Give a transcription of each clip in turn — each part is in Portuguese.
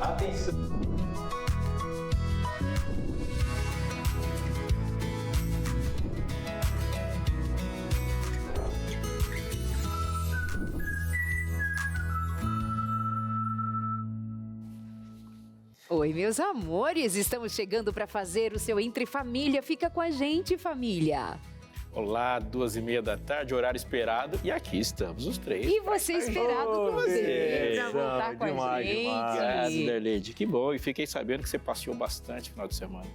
Atenção. Oi, meus amores, estamos chegando para fazer o seu Entre Família. Fica com a gente, família. Olá, 2h30 da tarde, horário esperado, e aqui estamos os três. E você esperado com você, para voltar com a gente. Obrigado, Darleide, que bom, e fiquei sabendo que você passeou bastante no final de semana.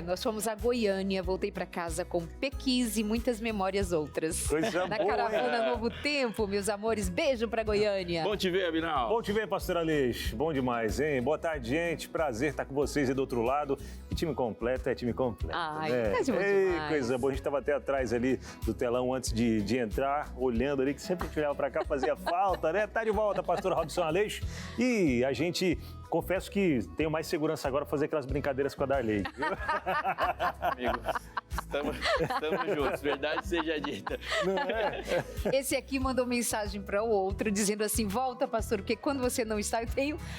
Nós fomos a Goiânia, voltei para casa com pequis e muitas memórias outras. Coisa da boa, Caravana Novo Tempo, meus amores, beijo para Goiânia. Bom te ver, Abinal. Bom te ver, pastor Aleixo. Bom demais, hein? Boa tarde, gente. Prazer estar com vocês aí do outro lado. E time completo é time completo. Ai, né? tá demais. Ei, coisa boa. A gente estava até atrás ali do telão antes de entrar, olhando ali, que sempre a gente olhava para cá, fazia falta, né? Tá de volta, pastor Robson Aleixo. E a gente... Confesso que tenho mais segurança agora para fazer aquelas brincadeiras com a Darleide. Amigo, estamos juntos, verdade seja dita. Não é? Esse aqui mandou mensagem para o outro, dizendo assim, volta, pastor, porque quando você não está,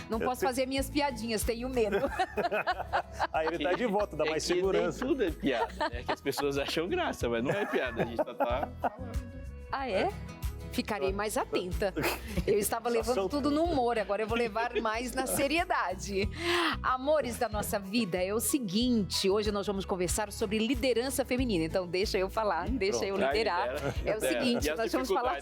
não posso fazer minhas piadinhas, tenho medo. Aí ele tá de volta, dá mais segurança. Nem tudo é piada, né? Que as pessoas acham graça, mas não é piada, a gente só tá falando. Ah, é? Ficarei mais atenta. Eu estava levando tudo no humor, agora eu vou levar mais na seriedade. Amores da nossa vida, é o seguinte, hoje nós vamos conversar sobre liderança feminina, então deixa eu falar, deixa eu liderar. É o seguinte, nós vamos falar...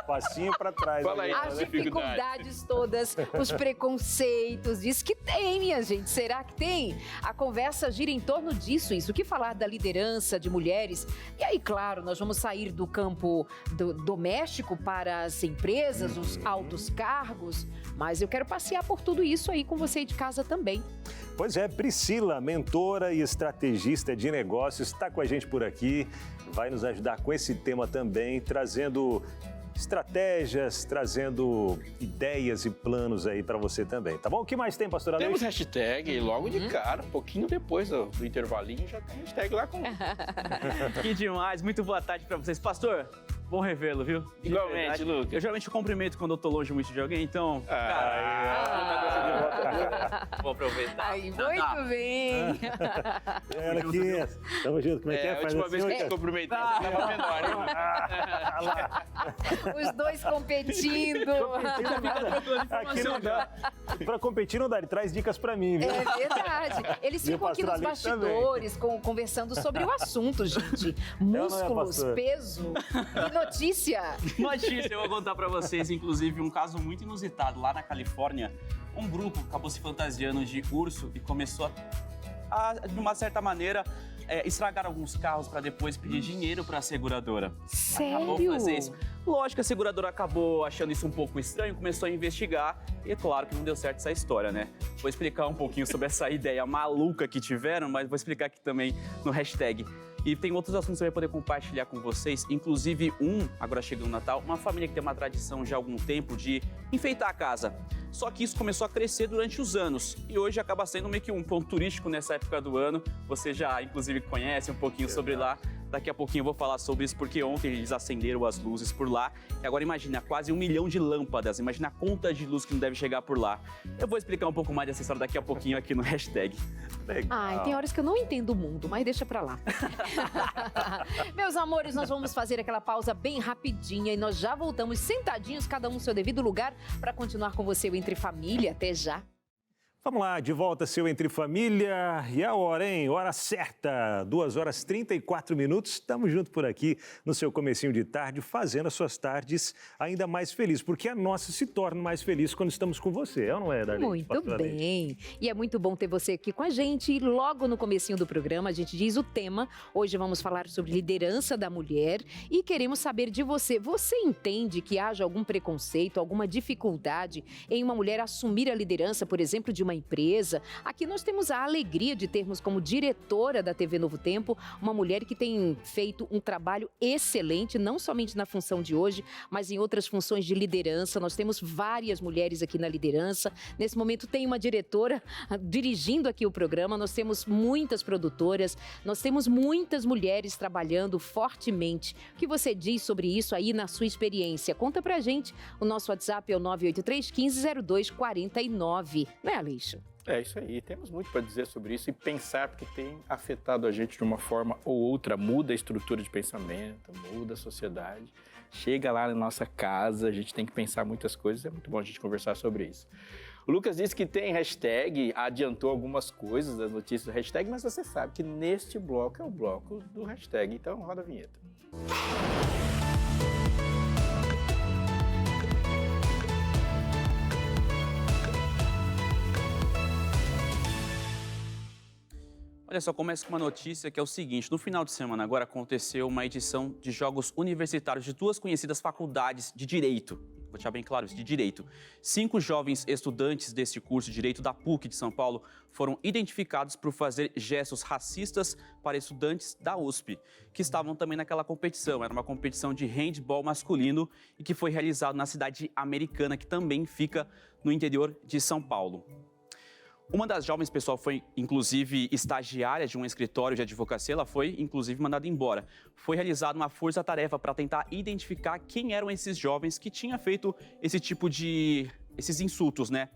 Passinho para trás. Fala aí, as dificuldades todas, os preconceitos, diz que tem, minha gente, será que tem? A conversa gira em torno disso, isso que falar da liderança de mulheres. E aí, claro, nós vamos sair do campo doméstico para as empresas, os altos cargos, mas eu quero passear por tudo isso aí com você de casa também. Pois é, Priscila, mentora e estrategista de negócios, está com a gente por aqui, vai nos ajudar com esse tema também, trazendo estratégias, trazendo ideias e planos aí para você também, tá bom? O que mais tem, pastor Aleixo? Temos hashtag logo de cara, um pouquinho depois do intervalinho, já tem hashtag lá com... Que demais, muito boa tarde para vocês. Pastor, bom revê-lo, viu? Igualmente, Lucas. Eu geralmente cumprimento quando eu tô longe muito de alguém, então... Vou aproveitar. Aí, muito bem. Ela aqui, tamo junto, como é que é? A última vez que a gente cumprimentou, você tava menor, hein? Os dois competindo. Aqui não dá. Pra competir não dá, ele traz dicas pra mim, viu? É verdade. Eles E o ficam aqui pastor nos Aleixo bastidores conversando sobre o assunto, gente. Músculos, pastor? peso e notícia. Notícia, eu vou contar pra vocês, inclusive, um caso muito inusitado lá na Califórnia. Um grupo acabou se fantasiando de urso e começou de uma certa maneira, estragar alguns carros para depois pedir dinheiro para a seguradora. Acabou Sério? fazer isso. Lógico que a seguradora acabou achando isso um pouco estranho, começou a investigar e é claro que não deu certo essa história, né? Vou explicar um pouquinho sobre essa ideia maluca que tiveram, mas vou explicar aqui também no hashtag. E tem outros assuntos que eu vou poder compartilhar com vocês, inclusive agora chegando o Natal, uma família que tem uma tradição já há algum tempo de enfeitar a casa. Só que isso começou a crescer durante os anos e hoje acaba sendo meio que um ponto turístico nessa época do ano. Você já, inclusive, conhece um pouquinho sobre lá. Daqui a pouquinho eu vou falar sobre isso, porque ontem eles acenderam as luzes por lá. E agora imagina, quase 1 milhão de lâmpadas. Imagina a conta de luz que não deve chegar por lá. Eu vou explicar um pouco mais dessa história daqui a pouquinho aqui no hashtag. Ai, tem horas que eu não entendo o mundo, mas deixa pra lá. Meus amores, nós vamos fazer aquela pausa bem rapidinha e nós já voltamos sentadinhos, cada um no seu devido lugar, para continuar com você o Entre Família. Até já. Vamos lá, de volta seu Entre Família. E a hora, hein? Hora certa, 2h34. Estamos juntos por aqui no seu comecinho de tarde, fazendo as suas tardes ainda mais felizes, porque a nossa se torna mais feliz quando estamos com você, não é, Darlene? Muito bem. E é muito bom ter você aqui com a gente. E logo no comecinho do programa, a gente diz o tema. Hoje vamos falar sobre liderança da mulher e queremos saber de você. Você entende que haja algum preconceito, alguma dificuldade em uma mulher assumir a liderança, por exemplo, de uma empresa. Aqui nós temos a alegria de termos como diretora da TV Novo Tempo uma mulher que tem feito um trabalho excelente, não somente na função de hoje, mas em outras funções de liderança. Nós temos várias mulheres aqui na liderança. Nesse momento tem uma diretora dirigindo aqui o programa, nós temos muitas produtoras, nós temos muitas mulheres trabalhando fortemente. O que você diz sobre isso aí na sua experiência? Conta pra gente. O nosso WhatsApp é o 983 15 02 49. Não é, Aleixo? É isso aí, temos muito para dizer sobre isso e pensar, porque tem afetado a gente de uma forma ou outra, muda a estrutura de pensamento, muda a sociedade, chega lá na nossa casa, a gente tem que pensar muitas coisas, é muito bom a gente conversar sobre isso. O Lucas disse que tem hashtag, adiantou algumas coisas das notícias do hashtag, mas você sabe que neste bloco é o bloco do hashtag, então roda a vinheta. Olha só, começa com uma notícia que é o seguinte: no final de semana agora aconteceu uma edição de Jogos Universitários de duas conhecidas faculdades de Direito. Vou deixar bem claro isso, de Direito. 5 jovens estudantes deste curso de Direito da PUC de São Paulo foram identificados por fazer gestos racistas para estudantes da USP, que estavam também naquela competição. Era uma competição de handball masculino e que foi realizado na cidade americana, que também fica no interior de São Paulo. Uma das jovens, pessoal, foi inclusive estagiária de um escritório de advocacia, ela foi inclusive mandada embora. Foi realizada uma força-tarefa para tentar identificar quem eram esses jovens que tinham feito esses insultos, né?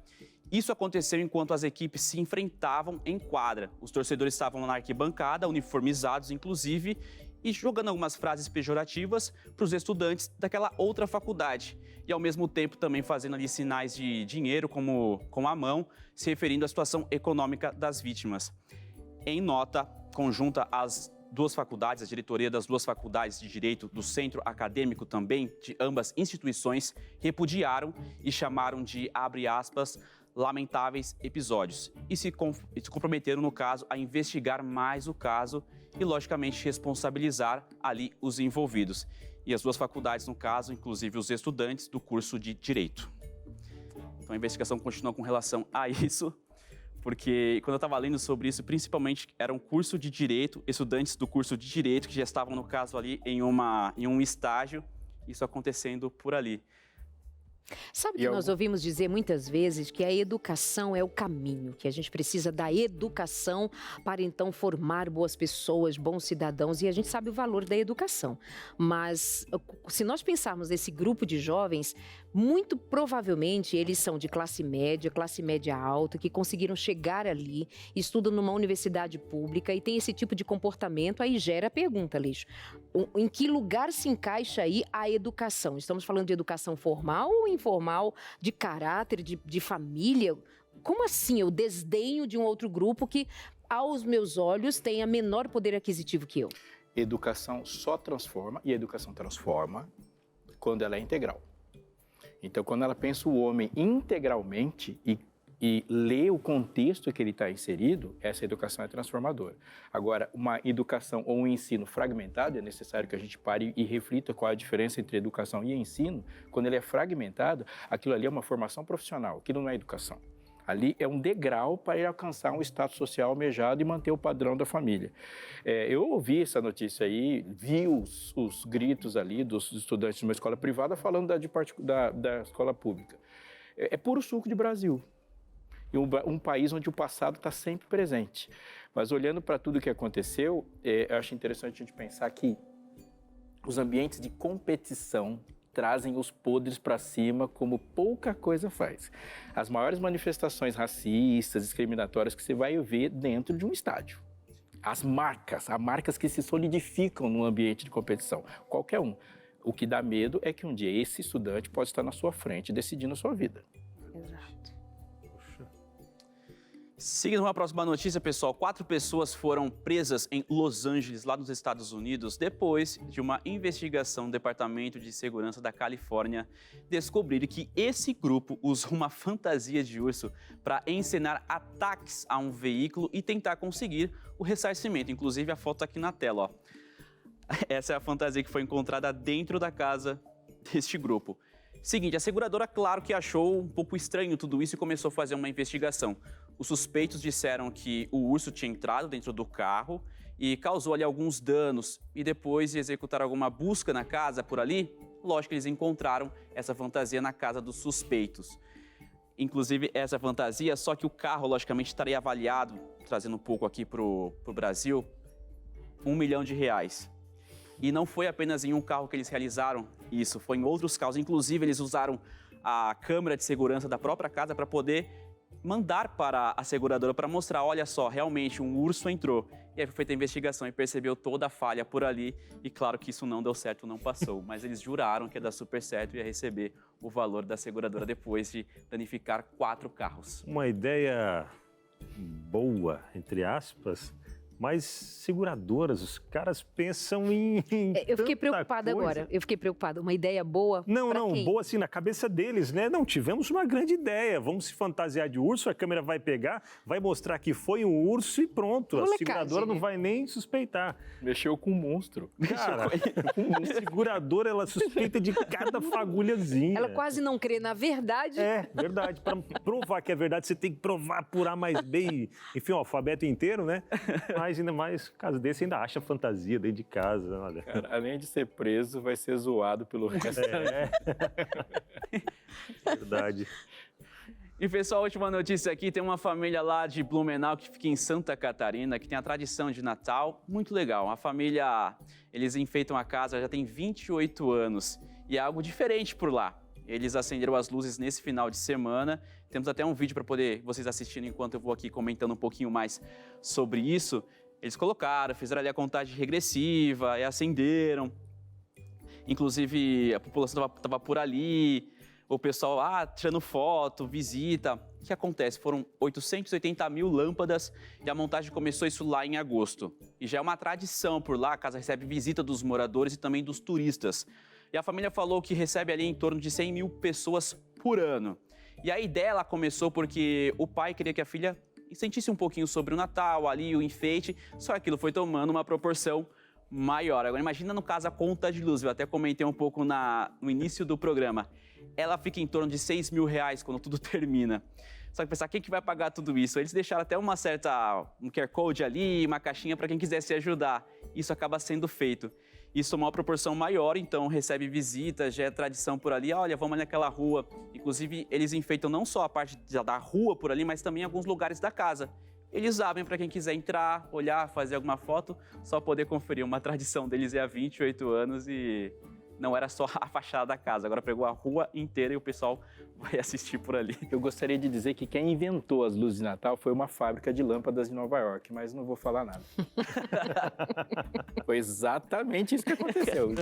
Isso aconteceu enquanto as equipes se enfrentavam em quadra. Os torcedores estavam na arquibancada, uniformizados inclusive, e jogando algumas frases pejorativas para os estudantes daquela outra faculdade. E ao mesmo tempo também fazendo ali sinais de dinheiro com a mão, se referindo à situação econômica das vítimas. Em nota conjunta, as duas faculdades, a diretoria das duas faculdades de Direito do Centro Acadêmico também, de ambas instituições, repudiaram e chamaram de, abre aspas, lamentáveis episódios. E se comprometeram, no caso, a investigar mais o caso e, logicamente, responsabilizar ali os envolvidos. E as duas faculdades, no caso, inclusive os estudantes do curso de Direito. Então a investigação continua com relação a isso, porque quando eu estava lendo sobre isso, principalmente era um curso de Direito, estudantes do curso de Direito que já estavam, no caso, ali em um estágio, isso acontecendo por ali. Sabe que nós ouvimos dizer muitas vezes que a educação é o caminho, que a gente precisa da educação para então formar boas pessoas, bons cidadãos, e a gente sabe o valor da educação. Mas se nós pensarmos nesse grupo de jovens, muito provavelmente eles são de classe média alta, que conseguiram chegar ali, estudam numa universidade pública e tem esse tipo de comportamento, aí gera a pergunta, Aleixo, em que lugar se encaixa aí a educação? Estamos falando de educação formal ou informal, de caráter, de família? Como assim o desdenho de um outro grupo que, aos meus olhos, tem menor poder aquisitivo que eu? Educação só transforma, e a educação transforma quando ela é integral. Então, quando ela pensa o homem integralmente e lê o contexto que ele está inserido, essa educação é transformadora. Agora, uma educação ou um ensino fragmentado, é necessário que a gente pare e reflita qual a diferença entre educação e ensino. Quando ele é fragmentado, aquilo ali é uma formação profissional, aquilo não é educação. Ali é um degrau para ele alcançar um status social almejado e manter o padrão da família. Eu ouvi essa notícia aí, vi os gritos ali dos estudantes de uma escola privada falando da escola pública. É puro suco de Brasil. E um país onde o passado está sempre presente. Mas olhando para tudo que aconteceu, eu acho interessante a gente pensar que os ambientes de competição trazem os podres para cima como pouca coisa faz. As maiores manifestações racistas, discriminatórias que você vai ver dentro de um estádio. Há marcas que se solidificam no ambiente de competição, qualquer um. O que dá medo é que um dia esse estudante pode estar na sua frente decidindo a sua vida. Exato. Seguindo uma próxima notícia, pessoal, 4 pessoas foram presas em Los Angeles, lá nos Estados Unidos, depois de uma investigação do Departamento de Segurança da Califórnia descobrir que esse grupo usou uma fantasia de urso para encenar ataques a um veículo e tentar conseguir o ressarcimento. Inclusive, a foto aqui na tela, ó. Essa é a fantasia que foi encontrada dentro da casa deste grupo. Seguinte, a seguradora, claro que achou um pouco estranho tudo isso e começou a fazer uma investigação. Os suspeitos disseram que o urso tinha entrado dentro do carro e causou ali alguns danos. E depois de executar alguma busca na casa por ali, lógico que eles encontraram essa fantasia na casa dos suspeitos. Inclusive essa fantasia, só que o carro, logicamente, estaria avaliado, trazendo um pouco aqui para o Brasil, R$1 milhão. E não foi apenas em um carro que eles realizaram isso, foi em outros carros. Inclusive, eles usaram a câmera de segurança da própria casa para poder mandar para a seguradora para mostrar, olha só, realmente um urso entrou. E aí foi feita a investigação e percebeu toda a falha por ali. E claro que isso não deu certo, não passou. Mas eles juraram que ia dar super certo e ia receber o valor da seguradora depois de danificar 4 carros. Uma ideia boa, entre aspas, mas seguradoras, os caras pensam em Eu fiquei preocupada coisa. agora. Eu fiquei preocupada. Uma ideia boa pra quem? Boa assim, na cabeça deles, né? Não, tivemos uma grande ideia. Vamos se fantasiar de urso, a câmera vai pegar, vai mostrar que foi um urso e pronto. Molecagem. A seguradora não vai nem suspeitar. Mexeu com um monstro. Cara, a seguradora, ela suspeita de cada fagulhazinha. Ela quase não crê na verdade. É, verdade. Para provar que é verdade, você tem que provar por A mais B, enfim, o alfabeto inteiro, né? Mas ainda mais, caso desse, ainda acha fantasia dentro de casa. Olha. Cara, além de ser preso, vai ser zoado pelo resto. Verdade. E pessoal, a última notícia aqui, tem uma família lá de Blumenau que fica em Santa Catarina, que tem a tradição de Natal, muito legal. A família, eles enfeitam a casa já tem 28 anos e é algo diferente por lá. Eles acenderam as luzes nesse final de semana. Temos até um vídeo para poder vocês assistirem enquanto eu vou aqui comentando um pouquinho mais sobre isso. Eles colocaram, fizeram ali a contagem regressiva e acenderam. Inclusive, a população estava por ali, o pessoal tirando foto, visita. O que acontece? Foram 880 mil lâmpadas e a montagem começou isso lá em agosto. E já é uma tradição por lá, a casa recebe visita dos moradores e também dos turistas. E a família falou que recebe ali em torno de 100 mil pessoas por ano. E a ideia ela começou porque o pai queria que a filha sentisse um pouquinho sobre o Natal, ali o enfeite, só que aquilo foi tomando uma proporção maior. Agora imagina no caso a conta de luz, eu até comentei um pouco no início do programa. Ela fica em torno de R$6 mil quando tudo termina. Só que pensar, quem que vai pagar tudo isso? Eles deixaram até um QR Code ali, uma caixinha para quem quisesse ajudar. Isso acaba sendo feito. Isso é uma proporção maior, então recebe visitas, já é tradição por ali. Olha, vamos ali naquela rua. Inclusive, eles enfeitam não só a parte da rua por ali, mas também alguns lugares da casa. Eles abrem para quem quiser entrar, olhar, fazer alguma foto, só poder conferir. Uma tradição deles é há 28 anos e não era só a fachada da casa, agora pegou a rua inteira e o pessoal vai assistir por ali. Eu gostaria de dizer que quem inventou as luzes de Natal foi uma fábrica de lâmpadas de Nova York, mas não vou falar nada. Foi exatamente isso que aconteceu.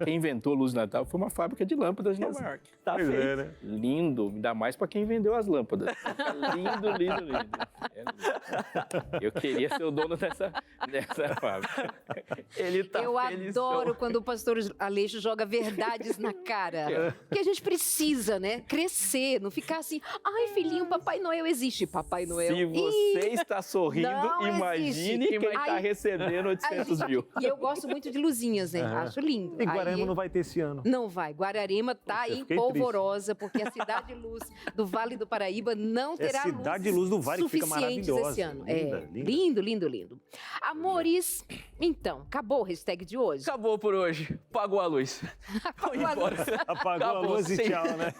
Quem inventou a luz de Natal foi uma fábrica de lâmpadas de Nova York. Tá Pois feito. é, né? Lindo, ainda mais para quem vendeu as lâmpadas. Lindo, lindo, lindo. É lindo. Eu queria ser o dono dessa fábrica. Ele tá Eu felizão. adoro quando o pastor Aleixo joga verdades na cara. Porque a gente precisa, né? Crescer, não ficar assim, ai, filhinho, Papai Noel existe. Papai Noel. Se você está sorrindo, não imagine existe. quem está Ai, recebendo 800 mil. E eu gosto muito de luzinhas, né? Acho lindo. E Guararema Aí- não vai ter esse ano. Não vai. Guararema tá Poxa, em fiquei polvorosa, porque a Cidade de Luz do Vale do Paraíba não terá Cidade de luzes Luz do Vale que fica suficientes maravilhosa. esse ano. Linda, É, linda. lindo, lindo, lindo. Amores, então, acabou o hashtag de hoje? Acabou por hoje. Pagou a luz. Acabou a luz. Apagou a Acabou, luz e sim. tchau, né?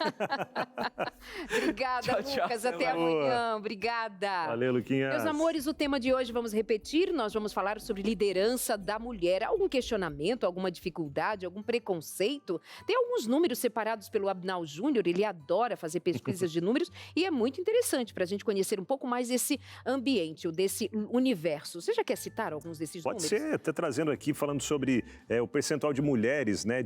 Obrigada, Tchau, tchau. Lucas. Até Boa. amanhã. Obrigada. Valeu, Luquinhas. Meus amores, o tema de hoje vamos repetir. Nós vamos falar sobre liderança da mulher. Algum questionamento, alguma dificuldade, algum preconceito? Tem alguns números separados pelo Abnal Júnior. Ele adora fazer pesquisas de números e é muito interessante para a gente conhecer um pouco mais desse ambiente, desse universo. Você já quer citar alguns desses Pode números? ser, até trazendo aqui, falando sobre o percentual de mulheres, né,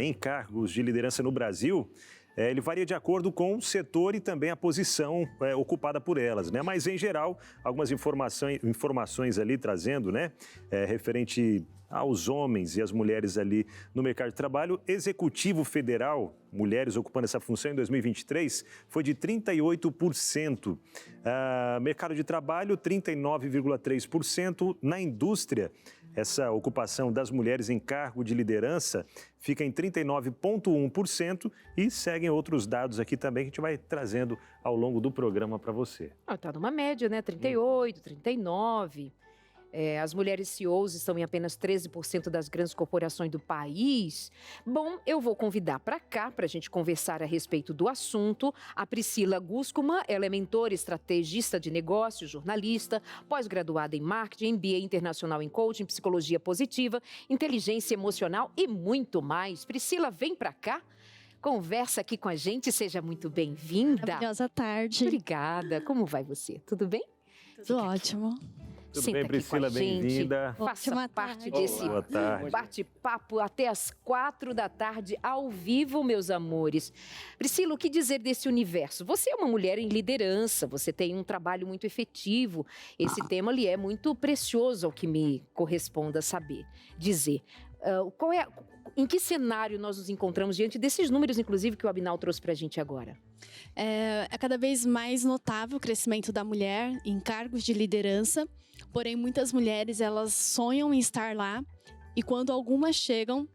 em cargos de liderança no Brasil. Ele varia de acordo com o setor e também a posição ocupada por elas, né? Mas, em geral, algumas informações ali trazendo, né? Referente aos homens e às mulheres ali no mercado de trabalho. Executivo federal, mulheres ocupando essa função em 2023, foi de 38%. Mercado de trabalho, 39,3%. Na indústria, essa ocupação das mulheres em cargo de liderança fica em 39,1% e seguem outros dados aqui também que a gente vai trazendo ao longo do programa para você. Está numa média, né? 38, 39%. As mulheres CEOs estão em apenas 13% das grandes corporações do país. Bom, eu vou convidar para cá, para a gente conversar a respeito do assunto, a Priscila Guscuma. Ela é mentora, estrategista de negócios, jornalista, pós-graduada em marketing, MBA internacional em coaching, psicologia positiva, inteligência emocional e muito mais. Priscila, vem para cá. Conversa aqui com a gente, seja muito bem-vinda. Maravilhosa tarde. Obrigada. Como vai você? Tudo bem? Tudo ótimo. Tudo bem, Priscila? Bem-vinda. Faça parte desse tarde. bate-papo até as 4 da tarde, ao vivo, meus amores. Priscila, o que dizer desse universo? Você é uma mulher em liderança, você tem um trabalho muito efetivo. Esse tema lhe é muito precioso, ao que me corresponda saber, dizer. Em que cenário nós nos encontramos diante desses números, inclusive, que o Abinal trouxe para a gente agora? É cada vez mais notável o crescimento da mulher em cargos de liderança, porém muitas mulheres elas sonham em estar lá e quando algumas chegam,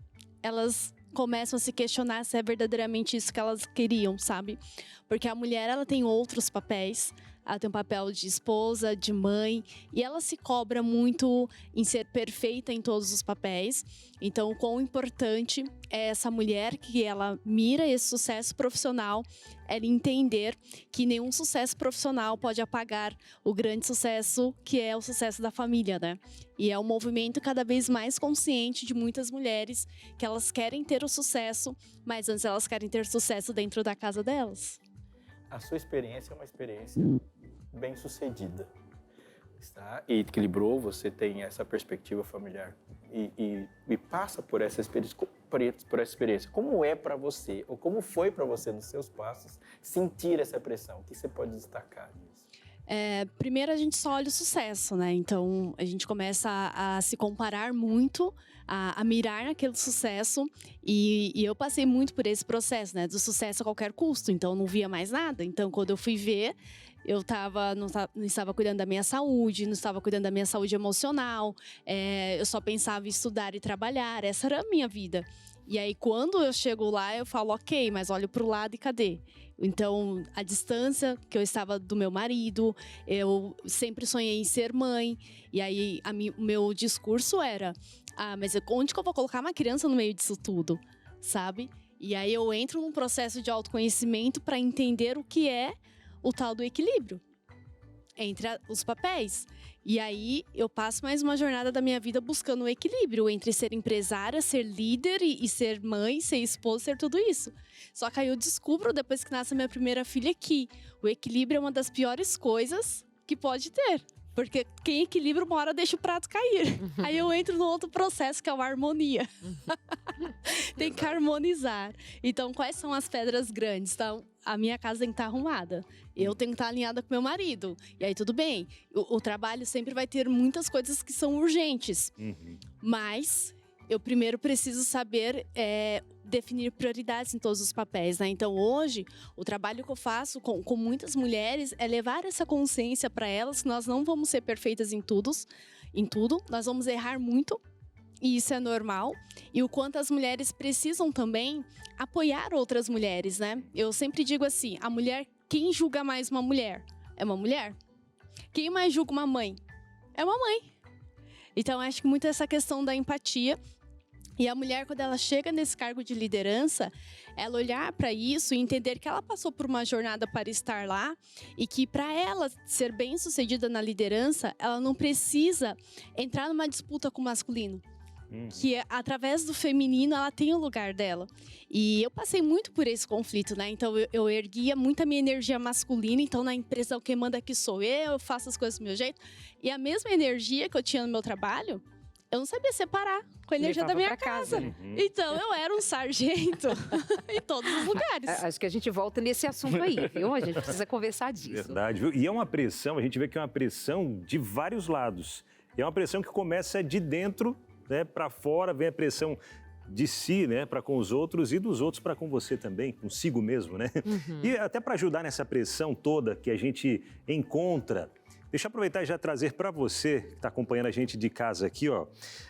elas começam a se questionar se é verdadeiramente isso que elas queriam, sabe? Porque a mulher ela tem outros papéis. Ela tem um papel de esposa, de mãe, e ela se cobra muito em ser perfeita em todos os papéis. Então, o quão importante é essa mulher que ela mira esse sucesso profissional, ela entender que nenhum sucesso profissional pode apagar o grande sucesso que é o sucesso da família, né? E é um movimento cada vez mais consciente de muitas mulheres que elas querem ter o sucesso, mas antes elas querem ter sucesso dentro da casa delas. A sua experiência é uma experiência bem-sucedida, está? E equilibrou, você tem essa perspectiva familiar e passa por essa experiência. Como é para você, ou como foi para você nos seus passos, sentir essa pressão? O que você pode destacar disso? Primeiro a gente só olha o sucesso, né? Então a gente começa a se comparar muito, a mirar naquele sucesso e eu passei muito por esse processo, né? Do sucesso a qualquer custo, então eu não via mais nada. Então quando eu fui ver, eu não estava cuidando da minha saúde, não estava cuidando da minha saúde emocional, eu só pensava em estudar e trabalhar, essa era a minha vida. E aí, quando eu chego lá, eu falo, ok, mas olho pro lado e cadê? Então, a distância que eu estava do meu marido, eu sempre sonhei em ser mãe. E aí, o meu discurso era, mas onde que eu vou colocar uma criança no meio disso tudo, sabe? E aí, eu entro num processo de autoconhecimento para entender o que é o tal do equilíbrio entre os papéis. E aí, eu passo mais uma jornada da minha vida buscando o equilíbrio entre ser empresária, ser líder e ser mãe, ser esposa, ser tudo isso. Só que aí eu descubro, depois que nasce a minha primeira filha, que o equilíbrio é uma das piores coisas que pode ter. Porque quem equilibra uma hora deixa o prato cair. Aí eu entro no outro processo, que é a harmonia. Tem que harmonizar. Então, quais são as pedras grandes? Então, a minha casa tem que estar arrumada. Eu tenho que estar alinhada com meu marido. E aí, tudo bem. O trabalho sempre vai ter muitas coisas que são urgentes. Mas eu primeiro preciso saber definir prioridades em todos os papéis, né? Então, hoje, o trabalho que eu faço com muitas mulheres é levar essa consciência para elas que nós não vamos ser perfeitas em tudo. Nós vamos errar muito. E isso é normal. E o quanto as mulheres precisam também apoiar outras mulheres, né? Eu sempre digo assim, a mulher, quem julga mais uma mulher? É uma mulher. Quem mais julga uma mãe? É uma mãe. Então, acho que muito essa questão da empatia. E a mulher, quando ela chega nesse cargo de liderança, ela olhar para isso e entender que ela passou por uma jornada para estar lá e que para ela ser bem-sucedida na liderança, ela não precisa entrar numa disputa com o masculino. Que através do feminino ela tem o lugar dela. E eu passei muito por esse conflito, né? Então eu erguia muito a minha energia masculina. Então na empresa quem manda aqui sou eu faço as coisas do meu jeito. E a mesma energia que eu tinha no meu trabalho, eu não sabia separar com a energia da minha casa. Então eu era um sargento em todos os lugares. Acho que a gente volta nesse assunto aí, viu? A gente precisa conversar disso. Verdade, viu? E é uma pressão, a gente vê que é uma pressão de vários lados. E é uma pressão que começa de dentro, né, para fora, vem a pressão de si, né, para com os outros e dos outros para com você também, consigo mesmo, né? E até para ajudar nessa pressão toda que a gente encontra Deixa eu aproveitar e já trazer para você, que está acompanhando a gente de casa aqui, ó,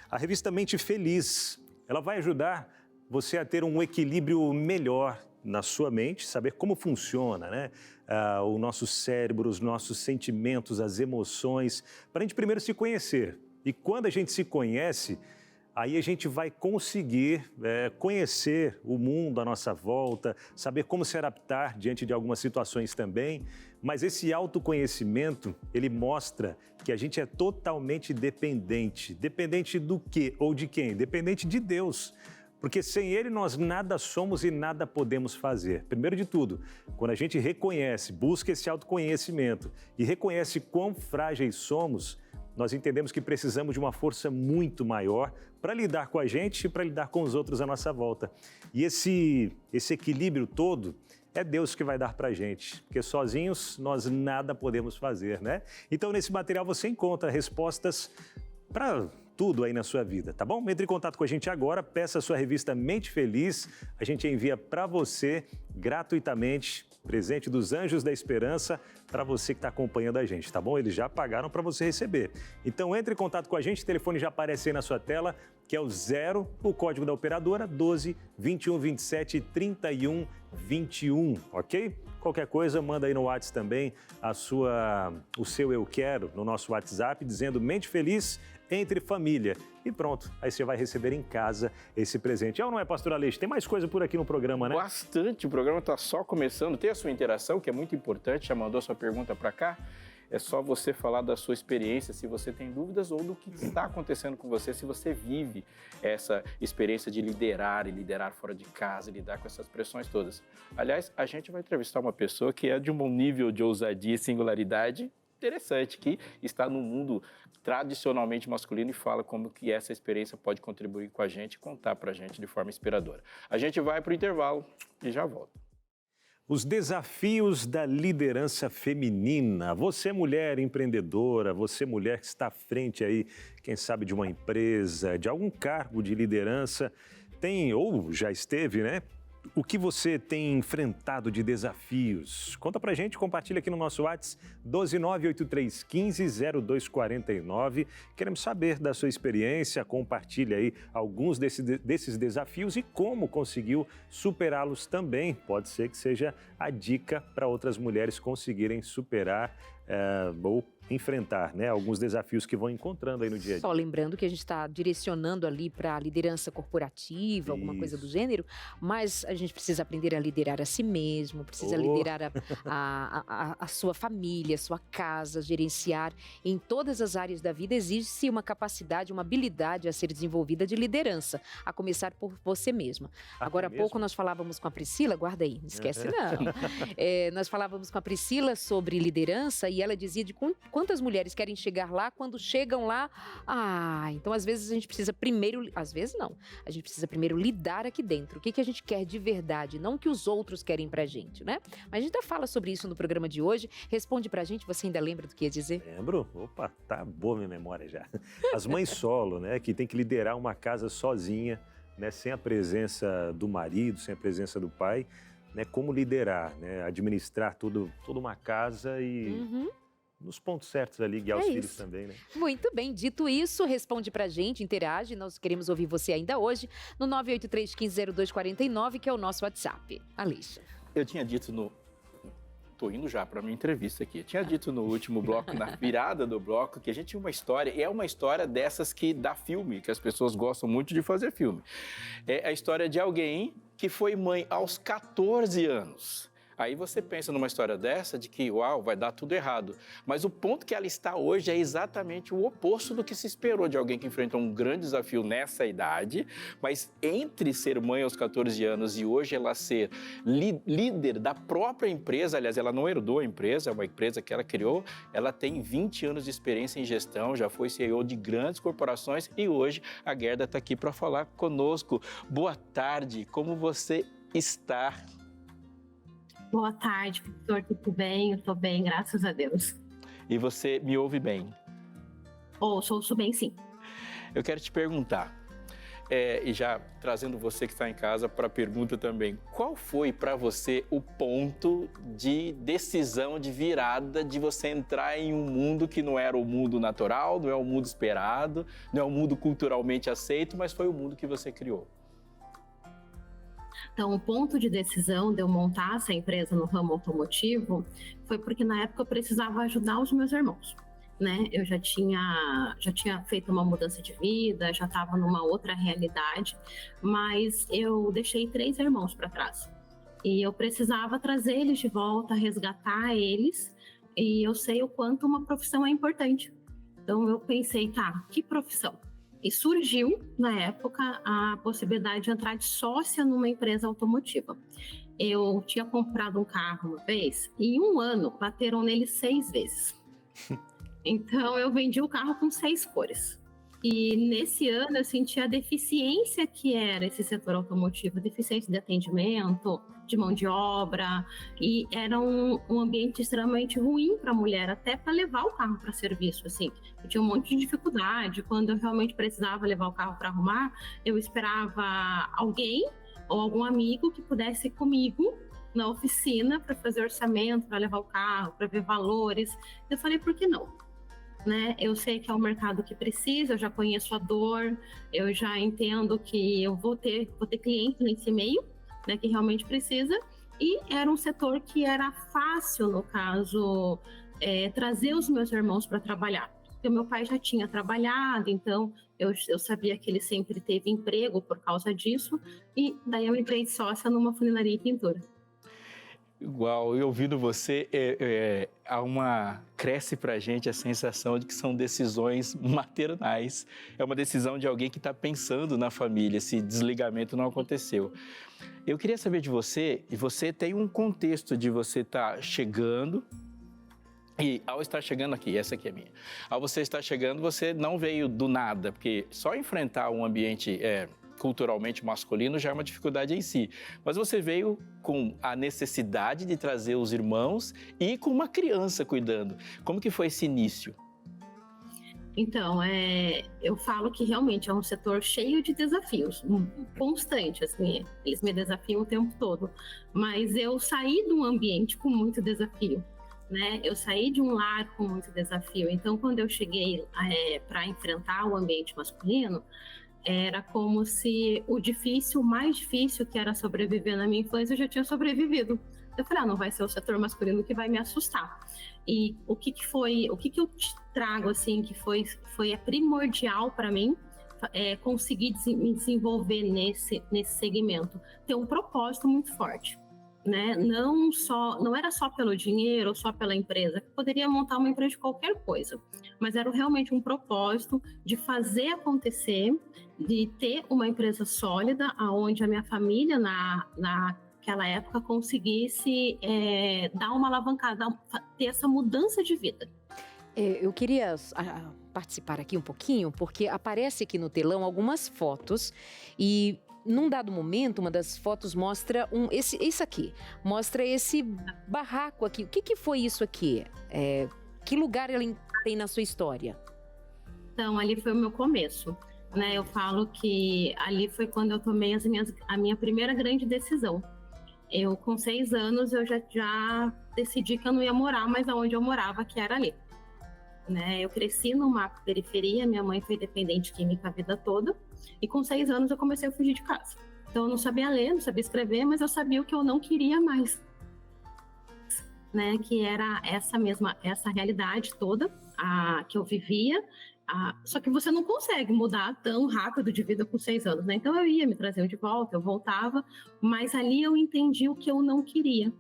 a revista Mente Feliz. Ela vai ajudar você a ter um equilíbrio melhor na sua mente, saber como funciona, né? O nosso cérebro, os nossos sentimentos, as emoções, para a gente primeiro se conhecer. E quando a gente se conhece, aí a gente vai conseguir conhecer o mundo à nossa volta, saber como se adaptar diante de algumas situações também. Mas esse autoconhecimento, ele mostra que a gente é totalmente dependente. Dependente do quê ou de quem? Dependente de Deus. Porque sem Ele nós nada somos e nada podemos fazer. Primeiro de tudo, quando a gente reconhece, busca esse autoconhecimento e reconhece quão frágeis somos, nós entendemos que precisamos de uma força muito maior para lidar com a gente e para lidar com os outros à nossa volta. E esse equilíbrio todo é Deus que vai dar para a gente, porque sozinhos nós nada podemos fazer, né? Então, nesse material você encontra respostas para tudo aí na sua vida, tá bom? Entre em contato com a gente agora, peça a sua revista Mente Feliz, a gente envia para você gratuitamente, presente dos Anjos da Esperança, para você que está acompanhando a gente, tá bom? Eles já pagaram para você receber. Então entre em contato com a gente, o telefone já aparece aí na sua tela, que é o 0, o código da operadora, 12 21 27 31 21, ok? Qualquer coisa, manda aí no WhatsApp também o seu eu quero no nosso WhatsApp, dizendo Mente Feliz entre família. E pronto, aí você vai receber em casa esse presente. É ou não é, pastor Aleixo? Tem mais coisa por aqui no programa, né? Bastante, o programa está só começando. Tem a sua interação, que é muito importante, já mandou sua pergunta para cá. É só você falar da sua experiência, se você tem dúvidas, ou do que está acontecendo com você, se você vive essa experiência de liderar e liderar fora de casa, lidar com essas pressões todas. Aliás, a gente vai entrevistar uma pessoa que é de um nível de ousadia e singularidade interessante, que está no mundo tradicionalmente masculino e fala como que essa experiência pode contribuir com a gente e contar para a gente de forma inspiradora. A gente vai para o intervalo e já volta. Os desafios da liderança feminina. Você, mulher empreendedora, você, mulher que está à frente aí, quem sabe, de uma empresa, de algum cargo de liderança, tem ou já esteve, né? O que você tem enfrentado de desafios? Conta pra gente, compartilha aqui no nosso WhatsApp 12983150249. Queremos saber da sua experiência, compartilha aí alguns desses desafios e como conseguiu superá-los também. Pode ser que seja a dica para outras mulheres conseguirem superar ou enfrentar, né, alguns desafios que vão encontrando aí no dia a dia. Só lembrando que a gente está direcionando ali para a liderança corporativa, alguma coisa do gênero, mas a gente precisa aprender a liderar a si mesmo, precisa liderar a sua família, a sua casa, gerenciar em todas as áreas da vida. Existe uma capacidade, uma habilidade a ser desenvolvida de liderança, a começar por você mesma. Agora há pouco nós falávamos com a Priscila, guarda aí, não esquece não. Nós falávamos com a Priscila sobre liderança e ela dizia de quantas mulheres querem chegar lá, quando chegam lá, então às vezes a gente precisa primeiro, às vezes não, a gente precisa primeiro lidar aqui dentro, o que a gente quer de verdade, não o que os outros querem pra gente, né? Mas a gente ainda fala sobre isso no programa de hoje, responde pra gente, você ainda lembra do que ia dizer? Lembro, opa, tá boa minha memória já. As mães solo, né, que tem que liderar uma casa sozinha, né, sem a presença do marido, sem a presença do pai, né, como liderar, né, administrar toda uma casa e... nos pontos certos ali, guiar os filhos também, né? Muito bem, dito isso, responde pra gente, interage, nós queremos ouvir você ainda hoje no 983150249, que é o nosso WhatsApp. Aleixo. Eu tinha dito Tô indo já para minha entrevista aqui. Eu tinha dito no último bloco, na virada do bloco, que a gente tinha uma história, e é uma história dessas que dá filme, que as pessoas gostam muito de fazer filme. É a história de alguém que foi mãe aos 14 anos. Aí você pensa numa história dessa de que, uau, vai dar tudo errado. Mas o ponto que ela está hoje é exatamente o oposto do que se esperou de alguém que enfrentou um grande desafio nessa idade, mas entre ser mãe aos 14 anos e hoje ela ser líder da própria empresa, aliás, ela não herdou a empresa, é uma empresa que ela criou, ela tem 20 anos de experiência em gestão, já foi CEO de grandes corporações e hoje a Gerda está aqui para falar conosco. Boa tarde, como você está? Boa tarde, professor, tudo bem? Eu estou bem, graças a Deus. E você me ouve bem? Ouço bem, sim. Eu quero te perguntar, e já trazendo você que está em casa para a pergunta também, qual foi para você o ponto de decisão, de virada, de você entrar em um mundo que não era o mundo natural, não é o mundo esperado, não é o mundo culturalmente aceito, mas foi o mundo que você criou? Então, o ponto de decisão de eu montar essa empresa no ramo automotivo foi porque na época eu precisava ajudar os meus irmãos, né? Eu já tinha feito uma mudança de vida, já estava numa outra realidade, mas eu deixei 3 irmãos para trás. E eu precisava trazer eles de volta, resgatar eles, e eu sei o quanto uma profissão é importante. Então eu pensei, tá, que profissão? E surgiu, na época, a possibilidade de entrar de sócia numa empresa automotiva. Eu tinha comprado um carro uma vez e em um ano bateram nele 6 vezes. Então eu vendi o carro com 6 cores. E nesse ano eu senti a deficiência que era esse setor automotivo, deficiência de atendimento, de mão de obra, e era um ambiente extremamente ruim para a mulher, até para levar o carro para serviço, assim. Eu tinha um monte de dificuldade, quando eu realmente precisava levar o carro para arrumar, eu esperava alguém ou algum amigo que pudesse ir comigo na oficina para fazer orçamento, para levar o carro, para ver valores. Eu falei, por que não? Né? Eu sei que é um mercado que precisa, eu já conheço a dor, eu já entendo que eu vou ter cliente nesse meio, né, que realmente precisa, e era um setor que era fácil, no caso, trazer os meus irmãos para trabalhar. Porque meu pai já tinha trabalhado, então eu sabia que ele sempre teve emprego por causa disso, e daí eu entrei de sócia numa funilaria e pintura. Igual, eu ouvindo você, cresce pra gente a sensação de que são decisões maternais. É uma decisão de alguém que está pensando na família, esse desligamento não aconteceu. Eu queria saber de você, e você tem um contexto de você estar chegando, e ao estar chegando aqui, essa aqui é minha, ao você estar chegando, você não veio do nada, porque só enfrentar um ambiente culturalmente masculino já é uma dificuldade em si. Mas você veio com a necessidade de trazer os irmãos e com uma criança cuidando. Como que foi esse início? Então, eu falo que realmente é um setor cheio de desafios, constante, assim, eles me desafiam o tempo todo. Mas eu saí de um ambiente com muito desafio, né? Eu saí de um lar com muito desafio. Então, quando eu cheguei para enfrentar o ambiente masculino, era como se o mais difícil, que era sobreviver na minha infância, eu já tinha sobrevivido. Eu falei, não vai ser o setor masculino que vai me assustar. E o que eu te trago, assim, que foi primordial para mim, conseguir me desenvolver nesse segmento. Ter um propósito muito forte, né? Não era só pelo dinheiro ou só pela empresa, eu poderia montar uma empresa de qualquer coisa, mas era realmente um propósito de fazer acontecer, de ter uma empresa sólida, onde a minha família, naquela época, conseguisse dar uma alavancada, ter essa mudança de vida. Eu queria participar aqui um pouquinho, porque aparece aqui no telão algumas fotos e num dado momento, uma das fotos mostra isso aqui, mostra esse barraco aqui. O que foi isso aqui? Que lugar ele tem na sua história? Então, ali foi o meu começo, né? Eu falo que ali foi quando eu tomei a minha primeira grande decisão. Eu, com 6 anos, eu já decidi que eu não ia morar mais aonde eu morava, que era ali. Né? Eu cresci numa periferia, minha mãe foi dependente química a vida toda, e com 6 anos eu comecei a fugir de casa. Então eu não sabia ler, não sabia escrever, mas eu sabia o que eu não queria mais, né? Que era essa realidade toda que eu vivia, só que você não consegue mudar tão rápido de vida com 6 anos, né? Então eu ia, me traziam de volta, eu voltava, mas ali eu entendi o que eu não queria,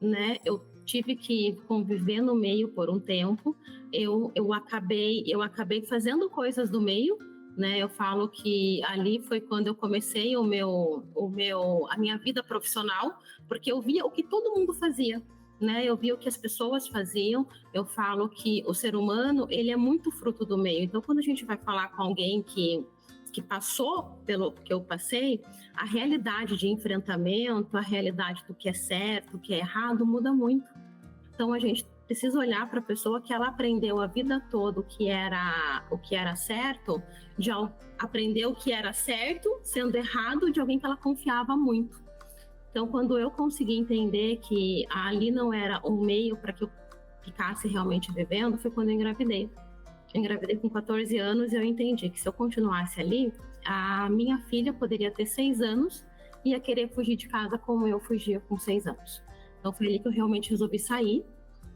né? Eu tive que conviver no meio por um tempo, eu acabei fazendo coisas do meio, né? Eu falo que ali foi quando eu comecei a minha vida profissional, porque eu via o que todo mundo fazia, né? Eu via o que as pessoas faziam. Eu falo que o ser humano, ele é muito fruto do meio. Então, quando a gente vai falar com alguém que passou pelo que eu passei, a realidade de enfrentamento, a realidade do que é certo, do que é errado, muda muito. Então, a gente precisa olhar para a pessoa que ela aprendeu a vida toda o que era certo, aprendeu o que era certo sendo errado de alguém que ela confiava muito. Então, quando eu consegui entender que ali não era um meio para que eu ficasse realmente vivendo, foi quando eu engravidei. Eu engravidei com 14 anos e eu entendi que se eu continuasse ali, a minha filha poderia ter 6 anos e ia querer fugir de casa como eu fugia com 6 anos. Então, foi ali que eu realmente resolvi sair,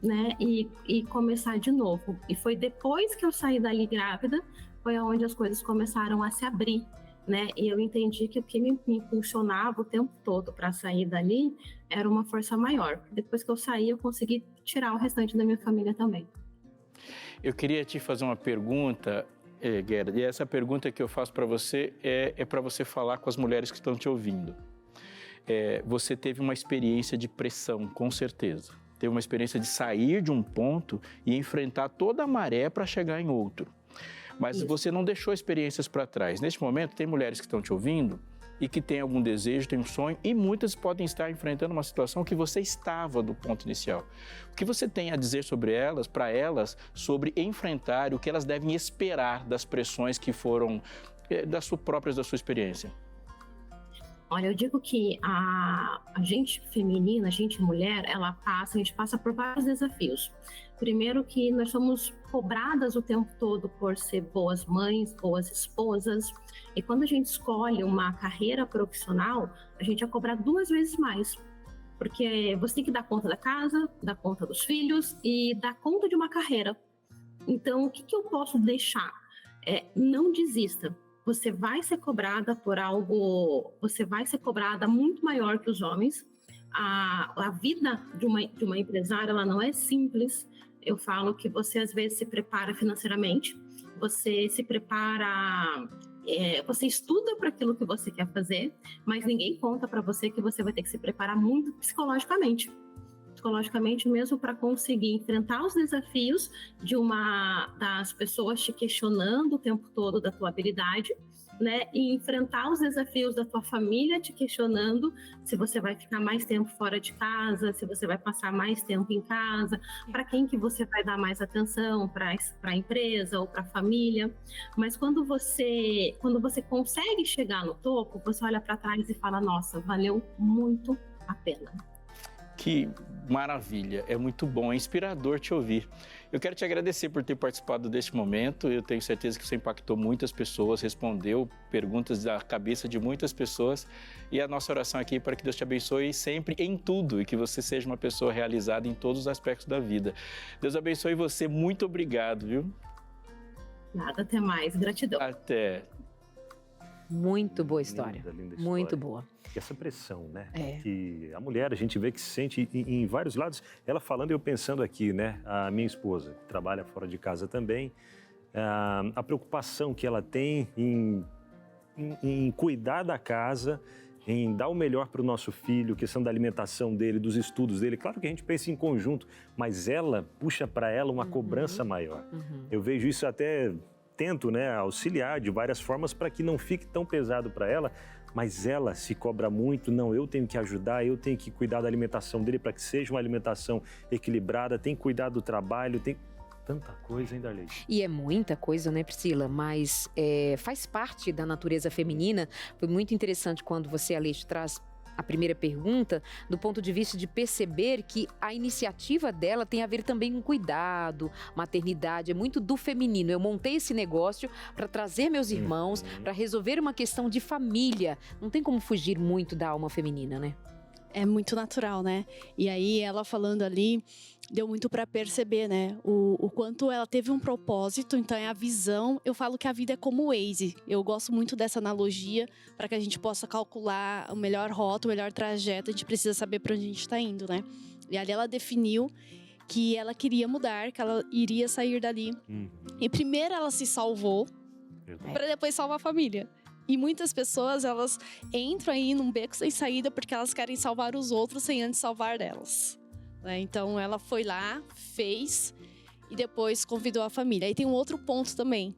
né, e começar de novo. E foi depois que eu saí dali grávida, foi onde as coisas começaram a se abrir, né, e eu entendi que o que me impulsionava o tempo todo para sair dali era uma força maior. Depois que eu saí, eu consegui tirar o restante da minha família também. Eu queria te fazer uma pergunta, Gerda, e essa pergunta que eu faço para você é para você falar com as mulheres que estão te ouvindo. Você teve uma experiência de pressão, com certeza. Teve uma experiência de sair de um ponto e enfrentar toda a maré para chegar em outro. Mas você não deixou experiências para trás. Neste momento, tem mulheres que estão te ouvindo e que têm algum desejo, têm um sonho, e muitas podem estar enfrentando uma situação que você estava do ponto inicial. O que você tem a dizer sobre elas, para elas, sobre enfrentar o que elas devem esperar das pressões que foram próprias da sua experiência? Olha, eu digo que a gente feminina, a gente mulher, a gente passa por vários desafios. Primeiro que nós somos cobradas o tempo todo por ser boas mães, boas esposas. E quando a gente escolhe uma carreira profissional, a gente é cobrado 2 vezes mais. Porque você tem que dar conta da casa, dar conta dos filhos e dar conta de uma carreira. Então, o que eu posso deixar? Não desista. Você vai ser cobrada por algo, você vai ser cobrada muito maior que os homens. A vida de uma empresária, ela não é simples. Eu falo que você às vezes se prepara financeiramente, você se prepara, você estuda para aquilo que você quer fazer, mas ninguém conta para você que você vai ter que se preparar muito psicologicamente mesmo, para conseguir enfrentar os desafios das pessoas te questionando o tempo todo da tua habilidade, né? E enfrentar os desafios da tua família te questionando se você vai ficar mais tempo fora de casa, se você vai passar mais tempo em casa, para quem que você vai dar mais atenção, para a empresa ou para a família. Mas quando você consegue chegar no topo, você olha para trás e fala: nossa, valeu muito a pena. Que maravilha, é muito bom, é inspirador te ouvir. Eu quero te agradecer por ter participado deste momento. Eu tenho certeza que você impactou muitas pessoas, respondeu perguntas da cabeça de muitas pessoas. E a nossa oração aqui é para que Deus te abençoe sempre em tudo e que você seja uma pessoa realizada em todos os aspectos da vida. Deus abençoe você, muito obrigado, viu? Nada, até mais, gratidão. Até. Muito boa história. Linda história. Muito boa. E essa pressão, né? Que a mulher, a gente vê que se sente em vários lados. Ela falando e eu pensando aqui, né? A minha esposa, que trabalha fora de casa também, a preocupação que ela tem em cuidar da casa, em dar o melhor para o nosso filho, questão da alimentação dele, dos estudos dele. Claro que a gente pensa em conjunto, mas ela puxa para ela uma cobrança maior. Eu vejo isso até... Tento, né, auxiliar de várias formas para que não fique tão pesado para ela, mas ela se cobra muito. Não, eu tenho que ajudar, eu tenho que cuidar da alimentação dele para que seja uma alimentação equilibrada, tem que cuidar do trabalho, tem tanta coisa, hein, Darley? E é muita coisa, né, Priscila? Mas faz parte da natureza feminina. Foi muito interessante quando você, Aleixo, traz a primeira pergunta, do ponto de vista de perceber que a iniciativa dela tem a ver também com cuidado, maternidade, é muito do feminino. Eu montei esse negócio para trazer meus irmãos, para resolver uma questão de família. Não tem como fugir muito da alma feminina, né? É muito natural, né? E aí, ela falando ali, deu muito para perceber, né? O quanto ela teve um propósito, então é a visão. Eu falo que a vida é como o Waze. Eu gosto muito dessa analogia, para que a gente possa calcular o melhor rota, o melhor trajeto. A gente precisa saber para onde a gente está indo, né? E ali ela definiu que ela queria mudar, que ela iria sair dali. E primeiro ela se salvou, para depois salvar a família. E muitas pessoas, elas entram aí num beco sem saída porque elas querem salvar os outros sem antes salvar elas. Né? Então, ela foi lá, fez e depois convidou a família. Aí tem um outro ponto também.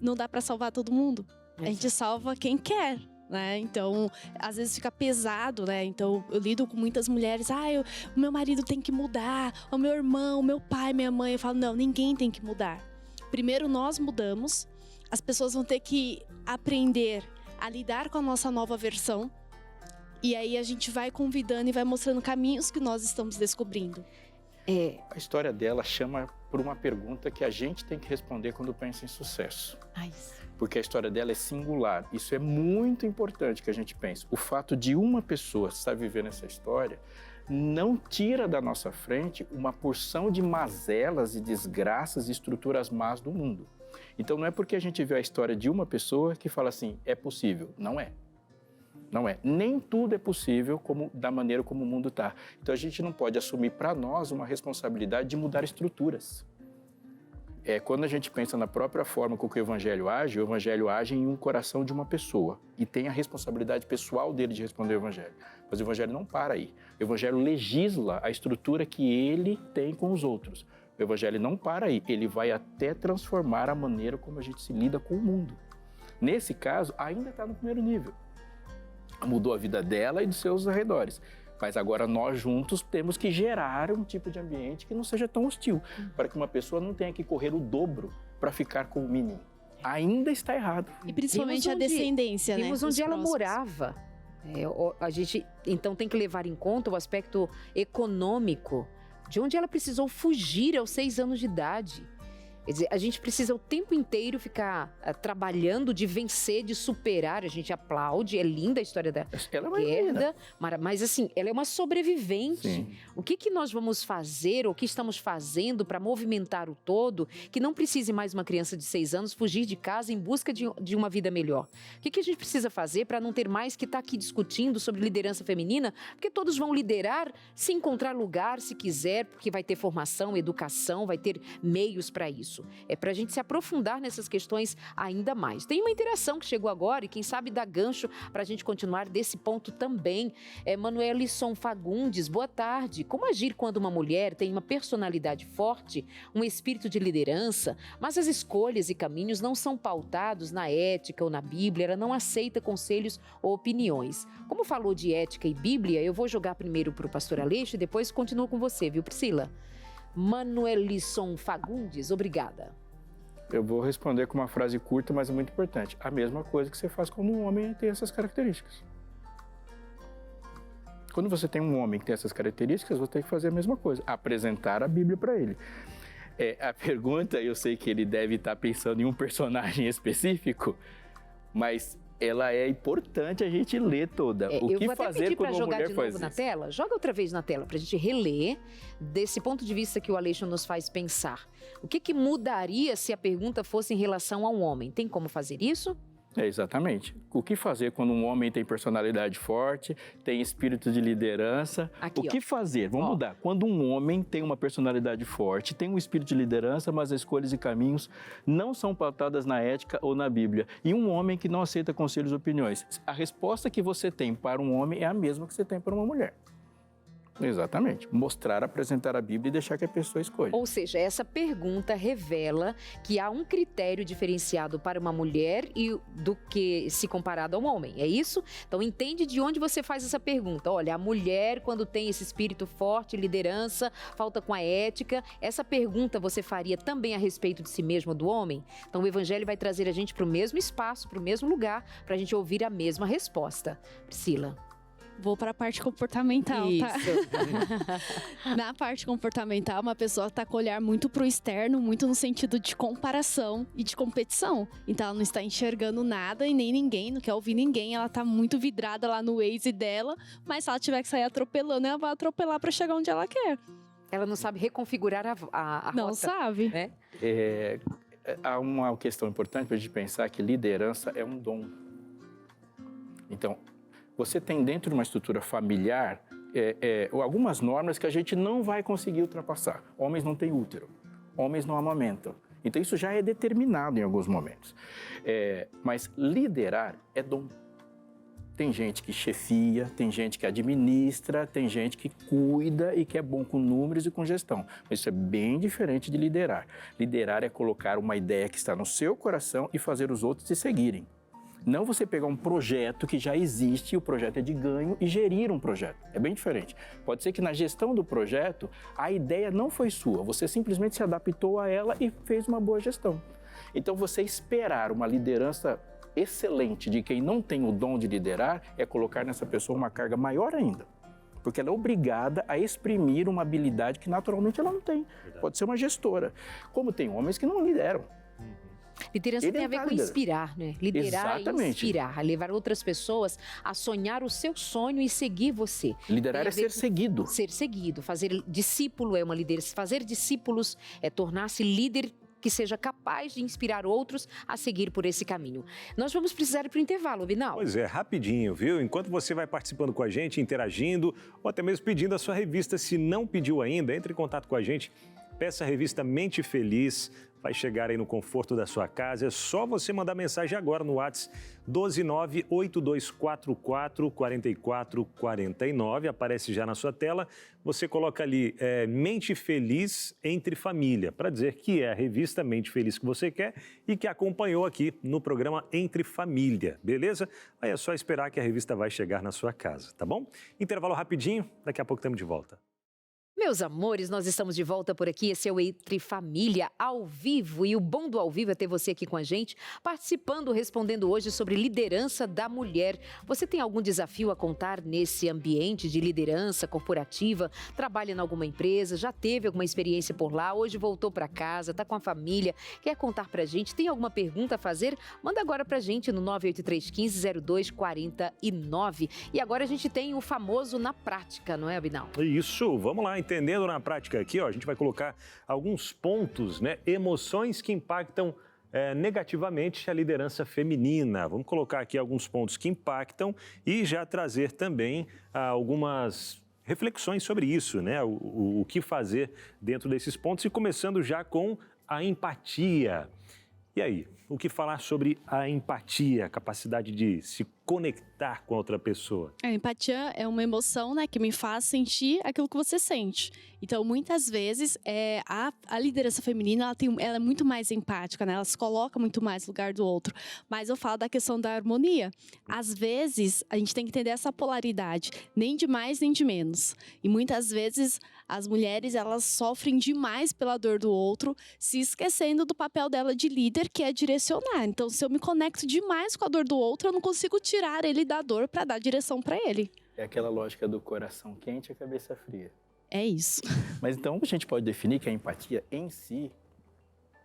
Não dá para salvar todo mundo. A gente salva quem quer. né? Então, às vezes fica pesado, né? Então, eu lido com muitas mulheres, o meu marido tem que mudar, o meu irmão, o meu pai, minha mãe. Eu falo, não, ninguém tem que mudar. Primeiro nós mudamos, as pessoas vão ter que aprender a lidar com a nossa nova versão, e aí a gente vai convidando e vai mostrando caminhos que nós estamos descobrindo. A história dela chama por uma pergunta que a gente tem que responder quando pensa em sucesso. Porque a história dela é singular. Isso é muito importante que a gente pense. O fato de uma pessoa estar vivendo essa história não tira da nossa frente uma porção de mazelas e desgraças e estruturas más do mundo. Então não é porque a gente vê a história de uma pessoa que fala assim, é possível. Não é. Não é. Nem tudo é possível da maneira como o mundo está. Então a gente não pode assumir para nós uma responsabilidade de mudar estruturas. Quando a gente pensa na própria forma com que o Evangelho age em um coração de uma pessoa e tem a responsabilidade pessoal dele de responder o Evangelho. Mas o Evangelho não para aí. O Evangelho legisla a estrutura que ele tem com os outros. O Evangelho não para aí. Ele vai até transformar a maneira como a gente se lida com o mundo. Nesse caso, ainda está no primeiro nível. Mudou a vida dela e dos seus arredores. Mas agora nós juntos temos que gerar um tipo de ambiente que não seja tão hostil, para que uma pessoa não tenha que correr o dobro para ficar com o mínimo. Ainda está errado. E principalmente a descendência, né? Vimos onde ela morava. A gente, então, tem que levar em conta o aspecto econômico, de onde ela precisou fugir aos 6 anos de idade. Quer dizer, a gente precisa o tempo inteiro ficar trabalhando de vencer, de superar. A gente aplaude, é linda a história da Gerda, mas assim, ela é uma sobrevivente. Sim. O que nós vamos fazer, ou o que estamos fazendo para movimentar o todo, que não precise mais uma criança de 6 anos fugir de casa em busca de uma vida melhor? O que a gente precisa fazer para não ter mais que estar aqui discutindo sobre liderança feminina? Porque todos vão liderar se encontrar lugar, se quiser, porque vai ter formação, educação, vai ter meios para isso. É para a gente se aprofundar nessas questões ainda mais. Tem uma interação que chegou agora e quem sabe dá gancho para a gente continuar desse ponto também. Manuelisson Fagundes, boa tarde. Como agir quando uma mulher tem uma personalidade forte, um espírito de liderança, mas as escolhas e caminhos não são pautados na ética ou na Bíblia, ela não aceita conselhos ou opiniões. Como falou de ética e Bíblia, eu vou jogar primeiro para o pastor Aleixo e depois continuo com você, viu, Priscila? Manuelisson Fagundes, obrigada. Eu vou responder com uma frase curta, mas é muito importante. A mesma coisa que você faz quando um homem tem essas características. Quando você tem um homem que tem essas características, você tem que fazer a mesma coisa, apresentar a Bíblia para ele. A pergunta, eu sei que ele deve estar pensando em um personagem específico, mas ela é importante a gente ler toda. O que fazer quando uma mulher faz isso? Eu vou até pedir para jogar de novo na tela. Joga outra vez na tela para a gente reler desse ponto de vista que o Aleixo nos faz pensar. O que mudaria se a pergunta fosse em relação a um homem? Tem como fazer isso? Exatamente. O que fazer quando um homem tem personalidade forte, tem espírito de liderança? Aqui, o que fazer? Vamos mudar. Quando um homem tem uma personalidade forte, tem um espírito de liderança, mas as escolhas e caminhos não são pautadas na ética ou na Bíblia. E um homem que não aceita conselhos e opiniões. A resposta que você tem para um homem é a mesma que você tem para uma mulher. Exatamente. Mostrar, apresentar a Bíblia e deixar que a pessoa escolha. Ou seja, essa pergunta revela que há um critério diferenciado para uma mulher do que se comparado a um homem. É isso? Então, entende de onde você faz essa pergunta. Olha, a mulher, quando tem esse espírito forte, liderança, falta com a ética, essa pergunta você faria também a respeito de si mesmo, do homem? Então, o Evangelho vai trazer a gente para o mesmo espaço, para o mesmo lugar, para a gente ouvir a mesma resposta. Priscila. Vou para a parte comportamental, isso. Tá? Na parte comportamental, uma pessoa está com o olhar muito para o externo, muito no sentido de comparação e de competição. Então, ela não está enxergando nada e nem ninguém, não quer ouvir ninguém. Ela está muito vidrada lá no Waze dela, mas se ela tiver que sair atropelando, ela vai atropelar para chegar onde ela quer. Ela não sabe reconfigurar a rota. Não sabe. Né? Há uma questão importante para a gente pensar que liderança é um dom. Então, você tem dentro de uma estrutura familiar algumas normas que a gente não vai conseguir ultrapassar. Homens não têm útero, homens não amamentam. Então isso já é determinado em alguns momentos. Mas liderar é dom. Tem gente que chefia, tem gente que administra, tem gente que cuida e que é bom com números e com gestão. Mas isso é bem diferente de liderar. Liderar é colocar uma ideia que está no seu coração e fazer os outros te seguirem. Não você pegar um projeto que já existe, o projeto é de ganho, e gerir um projeto. É bem diferente. Pode ser que na gestão do projeto, a ideia não foi sua, você simplesmente se adaptou a ela e fez uma boa gestão. Então, você esperar uma liderança excelente de quem não tem o dom de liderar é colocar nessa pessoa uma carga maior ainda. Porque ela é obrigada a exprimir uma habilidade que naturalmente ela não tem. Pode ser uma gestora. Como tem homens que não lideram. Liderança tem a ver com inspirar, né? Liderar Exatamente. e inspirar, levar outras pessoas a sonhar o seu sonho e seguir você. Liderar Tem é a ver ser com seguido. Ser seguido, fazer discípulo é uma liderança. Fazer discípulos é tornar-se líder que seja capaz de inspirar outros a seguir por esse caminho. Nós vamos precisar ir para o intervalo, Binal. Pois é, rapidinho, viu? Enquanto você vai participando com a gente, interagindo ou até mesmo pedindo a sua revista, se não pediu ainda, entre em contato com a gente, peça a revista Mente Feliz, vai chegar aí no conforto da sua casa, é só você mandar mensagem agora no WhatsApp 12982444449, aparece já na sua tela, você coloca ali Mente Feliz Entre Família, para dizer que é a revista Mente Feliz que você quer e que acompanhou aqui no programa Entre Família, beleza? Aí é só esperar que a revista vai chegar na sua casa, tá bom? Intervalo rapidinho, daqui a pouco estamos de volta. Meus amores, nós estamos de volta por aqui, esse é o Entre Família ao vivo e o bom do ao vivo é ter você aqui com a gente, participando, respondendo hoje sobre liderança da mulher. Você tem algum desafio a contar nesse ambiente de liderança corporativa? Trabalha em alguma empresa, já teve alguma experiência por lá, hoje voltou para casa, está com a família, quer contar pra gente? Tem alguma pergunta a fazer? Manda agora pra gente no 983150249. E agora a gente tem o famoso na prática, não é, Abinal? Isso, vamos lá, entendendo na prática aqui, ó, a gente vai colocar alguns pontos, né, emoções que impactam negativamente a liderança feminina. Vamos colocar aqui alguns pontos que impactam e já trazer também algumas reflexões sobre isso, né, o que fazer dentro desses pontos e começando já com a empatia. E aí, o que falar sobre a empatia, a capacidade de se conectar com a outra pessoa? A empatia é uma emoção, né, que me faz sentir aquilo que você sente. Então, muitas vezes, a liderança feminina, ela é muito mais empática, né? Ela se coloca muito mais no lugar do outro. Mas eu falo da questão da harmonia. Às vezes, a gente tem que entender essa polaridade. Nem de mais, nem de menos. E muitas vezes, as mulheres, elas sofrem demais pela dor do outro, se esquecendo do papel dela de líder, que é direcionar. Então, se eu me conecto demais com a dor do outro, eu não consigo tirar ele da dor para dar direção para ele. É aquela lógica do coração quente e a cabeça fria. É isso. Mas então a gente pode definir que a empatia em si,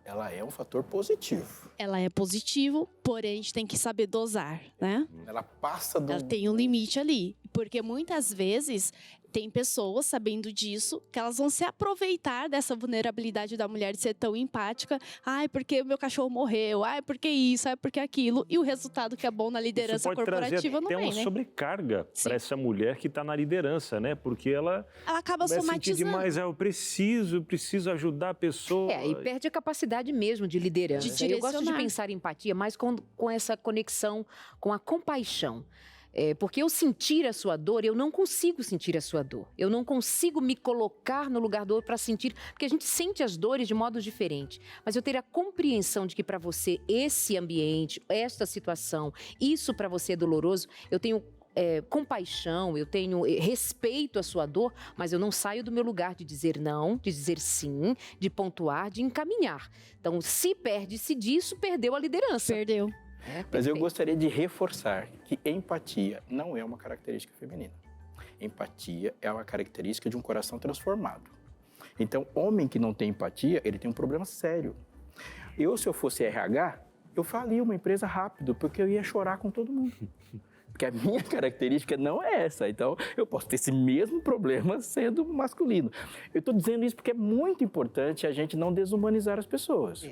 ela é um fator positivo. Ela é positivo, porém a gente tem que saber dosar, né? Ela passa do... Ela tem um limite ali. Porque muitas vezes tem pessoas, sabendo disso, que elas vão se aproveitar dessa vulnerabilidade da mulher de ser tão empática. Ai, porque o meu cachorro morreu. Ai, porque isso. Ai, porque aquilo. E o resultado que é bom na liderança corporativa não vem, né? Tem uma sobrecarga para essa mulher que está na liderança, né? Porque ela acaba somatizando. Demais. Eu preciso ajudar a pessoa. E perde a capacidade mesmo de liderança. Eu gosto de pensar em empatia mais com essa conexão com a compaixão. Porque eu sentir a sua dor, eu não consigo sentir a sua dor. Eu não consigo me colocar no lugar do outro para sentir, porque a gente sente as dores de modo diferente. Mas eu ter a compreensão de que para você esse ambiente, esta situação, isso para você é doloroso, eu tenho compaixão, eu tenho respeito à sua dor, mas eu não saio do meu lugar de dizer não, de dizer sim, de pontuar, de encaminhar. Então, se perde-se disso, perdeu a liderança. Perdeu. Mas eu gostaria de reforçar que empatia não é uma característica feminina. Empatia é uma característica de um coração transformado. Então, homem que não tem empatia, ele tem um problema sério. Se eu fosse RH, eu falia uma empresa rápido, porque eu ia chorar com todo mundo. Porque a minha característica não é essa. Então, eu posso ter esse mesmo problema sendo masculino. Eu estou dizendo isso porque é muito importante a gente não desumanizar as pessoas.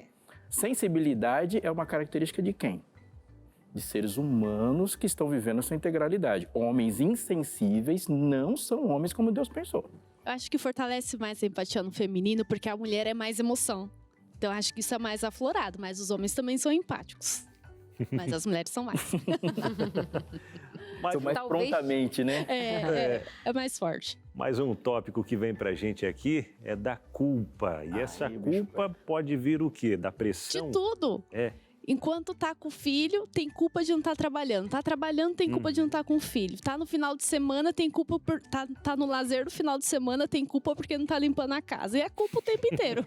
Sensibilidade é uma característica de quem? De seres humanos que estão vivendo a sua integralidade. Homens insensíveis não são homens como Deus pensou. Eu acho que fortalece mais a empatia no feminino porque a mulher é mais emoção. Então, eu acho que isso é mais aflorado, mas os homens também são empáticos. Mas as mulheres são mais. São mais prontamente, né? É mais forte. Mais um tópico que vem pra gente aqui é da culpa. E essa culpa pode vir o quê? Da pressão? De tudo. Enquanto tá com o filho, tem culpa de não estar trabalhando. Tá trabalhando, tem culpa de não estar com o filho. Tá no final de semana, tem culpa por... Tá no lazer do final de semana, tem culpa porque não tá limpando a casa. E é culpa o tempo inteiro.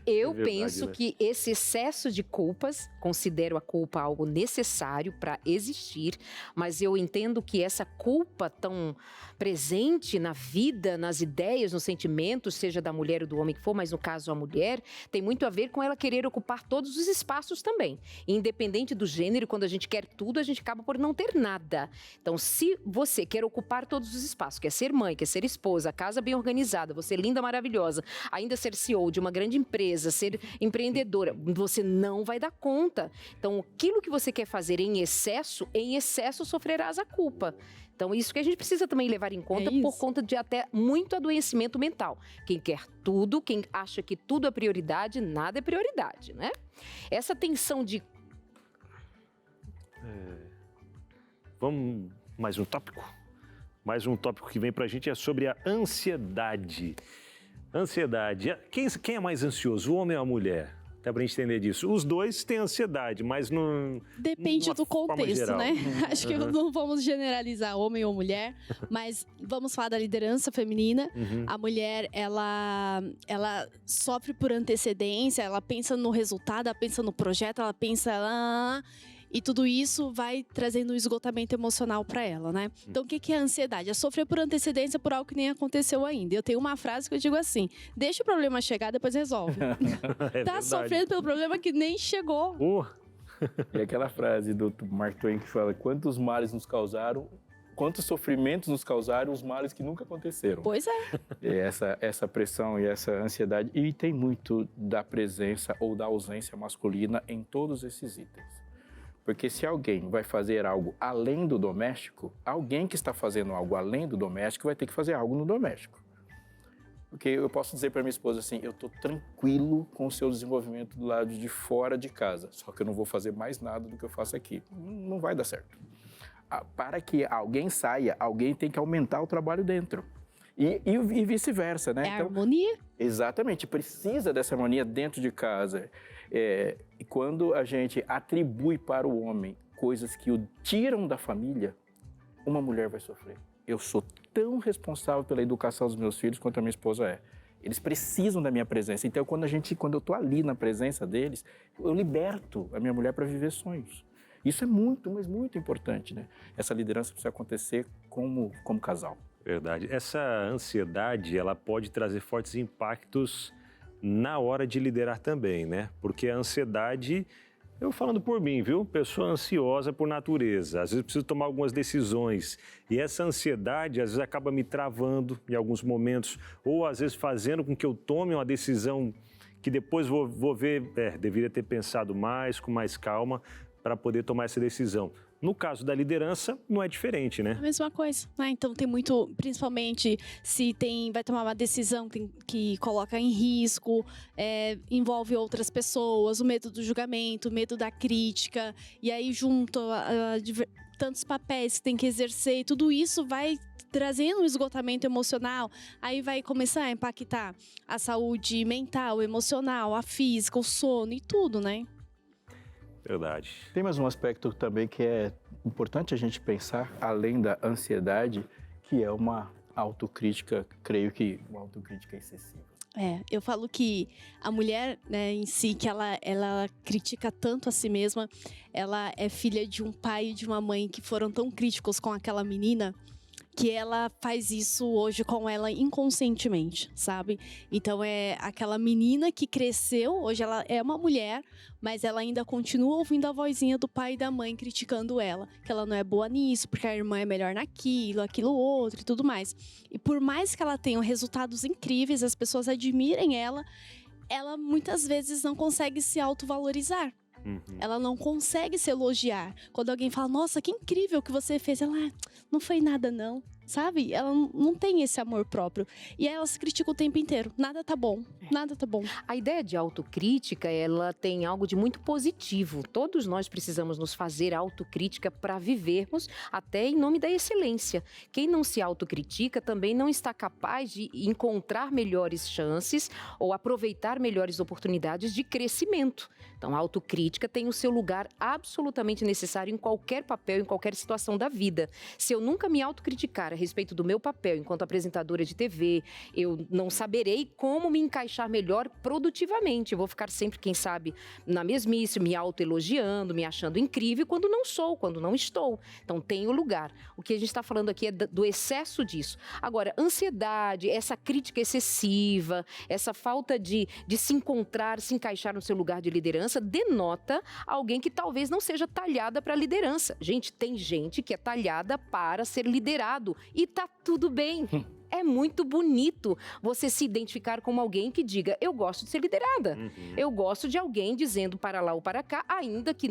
Eu verdade, penso né? que esse excesso de culpas, considero a culpa algo necessário para existir, mas eu entendo que essa culpa tão presente na vida, nas ideias, nos sentimentos, seja da mulher ou do homem que for, mas no caso a mulher, tem muito a ver com ela querer ocupar todos os espaços também. E independente do gênero, quando a gente quer tudo, a gente acaba por não ter nada. Então, se você quer ocupar todos os espaços, quer ser mãe, quer ser esposa, a casa bem organizada, você linda, maravilhosa, ainda ser CEO de uma grande empresa, ser empreendedora, você não vai dar conta. Então, aquilo que você quer fazer em excesso sofrerás a culpa. Então, isso que a gente precisa também levar em conta por conta de até muito adoecimento mental. Quem quer tudo, quem acha que tudo é prioridade, nada é prioridade, né? Essa tensão de... Vamos, mais um tópico? Mais um tópico que vem pra gente é sobre a ansiedade. Ansiedade. Quem é mais ansioso, o homem ou a mulher? Até pra gente entender disso. Os dois têm ansiedade, mas não... Depende do contexto, né? Acho que não vamos generalizar homem ou mulher, mas vamos falar da liderança feminina. A mulher, ela sofre por antecedência, ela pensa no resultado, ela pensa no projeto, ela pensa... E tudo isso vai trazendo um esgotamento emocional para ela, né? Então, o que é a ansiedade? É sofrer por antecedência por algo que nem aconteceu ainda. Eu tenho uma frase que eu digo assim: deixa o problema chegar, depois resolve. Tá sofrendo pelo problema que nem chegou. E aquela frase do Mark Twain que fala: quantos males nos causaram, quantos sofrimentos nos causaram os males que nunca aconteceram. Pois é. E essa pressão e essa ansiedade. E tem muito da presença ou da ausência masculina em todos esses itens. Porque se alguém vai fazer algo além do doméstico, alguém que está fazendo algo além do doméstico vai ter que fazer algo no doméstico. Porque eu posso dizer para minha esposa assim: eu estou tranquilo com o seu desenvolvimento do lado de fora de casa, só que eu não vou fazer mais nada do que eu faço aqui. Não vai dar certo. Para que alguém saia, alguém tem que aumentar o trabalho dentro. E vice-versa, né? É a harmonia. Exatamente, precisa dessa harmonia dentro de casa. E quando a gente atribui para o homem coisas que o tiram da família, uma mulher vai sofrer. Eu sou tão responsável pela educação dos meus filhos quanto a minha esposa é. Eles precisam da minha presença. Então, quando eu estou ali na presença deles, eu liberto a minha mulher para viver sonhos. Isso é muito, mas muito importante, né? Essa liderança precisa acontecer como casal. Verdade. Essa ansiedade, ela pode trazer fortes impactos na hora de liderar também, né? Porque a ansiedade, eu falando por mim, viu? Pessoa ansiosa por natureza. Às vezes preciso tomar algumas decisões. E essa ansiedade, às vezes, acaba me travando em alguns momentos. Ou, às vezes, fazendo com que eu tome uma decisão que depois vou ver, deveria ter pensado mais, com mais calma, para poder tomar essa decisão. No caso da liderança, não é diferente, né? A mesma coisa, né? Então tem muito, principalmente se vai tomar uma decisão que coloca em risco, envolve outras pessoas, o medo do julgamento, o medo da crítica, e aí junto tantos papéis que tem que exercer, e tudo isso vai trazendo um esgotamento emocional, aí vai começar a impactar a saúde mental, emocional, a física, o sono e tudo, né? Verdade. Tem mais um aspecto também que é importante a gente pensar, além da ansiedade, que é uma autocrítica, creio que uma autocrítica excessiva. Eu falo que a mulher, né, em si, que ela critica tanto a si mesma, ela é filha de um pai e de uma mãe que foram tão críticos com aquela menina, que ela faz isso hoje com ela inconscientemente, sabe? Então é aquela menina que cresceu, hoje ela é uma mulher, mas ela ainda continua ouvindo a vozinha do pai e da mãe criticando ela, que ela não é boa nisso, porque a irmã é melhor naquilo, aquilo outro e tudo mais. E por mais que ela tenha resultados incríveis, as pessoas admirem ela muitas vezes não consegue se autovalorizar. Ela não consegue se elogiar. Quando alguém fala, nossa, que incrível que você fez, ela, não foi nada não. sabe? Ela não tem esse amor próprio. E ela se critica o tempo inteiro. Nada tá bom, nada tá bom. A ideia de autocrítica, ela tem algo de muito positivo. Todos nós precisamos nos fazer autocrítica para vivermos até em nome da excelência. Quem não se autocritica também não está capaz de encontrar melhores chances ou aproveitar melhores oportunidades de crescimento. Então, a autocrítica tem o seu lugar absolutamente necessário em qualquer papel, em qualquer situação da vida. Se eu nunca me autocriticar a respeito do meu papel enquanto apresentadora de TV, eu não saberei como me encaixar melhor produtivamente. Eu vou ficar sempre, quem sabe, na mesmice, me autoelogiando, me achando incrível quando não sou, quando não estou. Então, tem o lugar. O que a gente está falando aqui é do excesso disso. Agora, ansiedade, essa crítica excessiva, essa falta de se encontrar, se encaixar no seu lugar de liderança, denota alguém que talvez não seja talhada para liderança. Gente, tem gente que é talhada para ser liderado e tá tudo bem. É muito bonito você se identificar como alguém que diga, eu gosto de ser liderada. Eu gosto de alguém dizendo para lá ou para cá, ainda que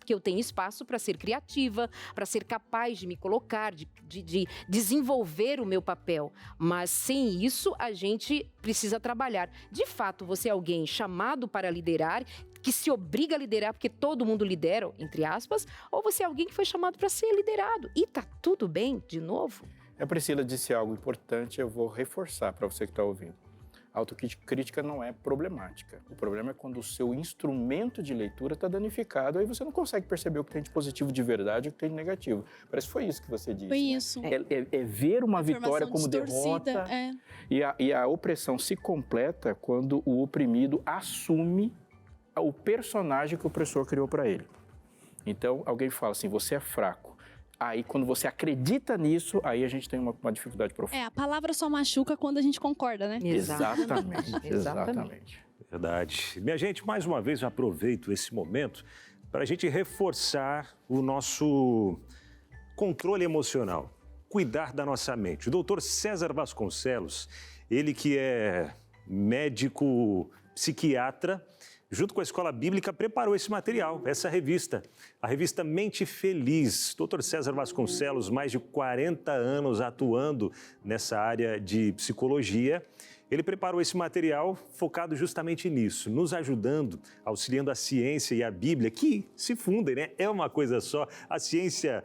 que eu tenha espaço para ser criativa, para ser capaz de me colocar, de desenvolver o meu papel. Mas sem isso, a gente precisa trabalhar. De fato, você é alguém chamado para liderar, que se obriga a liderar porque todo mundo lidera, entre aspas, ou você é alguém que foi chamado para ser liderado. E tá tudo bem, de novo? A Priscila disse algo importante, eu vou reforçar para você que está ouvindo. A autocrítica não é problemática. O problema é quando o seu instrumento de leitura está danificado, aí você não consegue perceber o que tem de positivo de verdade e o que tem de negativo. Parece que foi isso que você disse. Foi isso. É ver uma vitória como derrota. E a opressão se completa quando o oprimido assume o personagem que o opressor criou para ele. Então, alguém fala assim, você é fraco. Aí, quando você acredita nisso, aí a gente tem uma dificuldade profunda. A palavra só machuca quando a gente concorda, né? Exatamente. Verdade. Minha gente, mais uma vez eu aproveito esse momento para a gente reforçar o nosso controle emocional, cuidar da nossa mente. O doutor César Vasconcelos, ele que é médico psiquiatra, junto com a Escola Bíblica, preparou esse material, essa revista, a revista Mente Feliz. Dr. César Vasconcelos, mais de 40 anos atuando nessa área de psicologia. Ele preparou esse material focado justamente nisso, nos ajudando, auxiliando a ciência e a Bíblia, que se fundem, né? É uma coisa só. A ciência,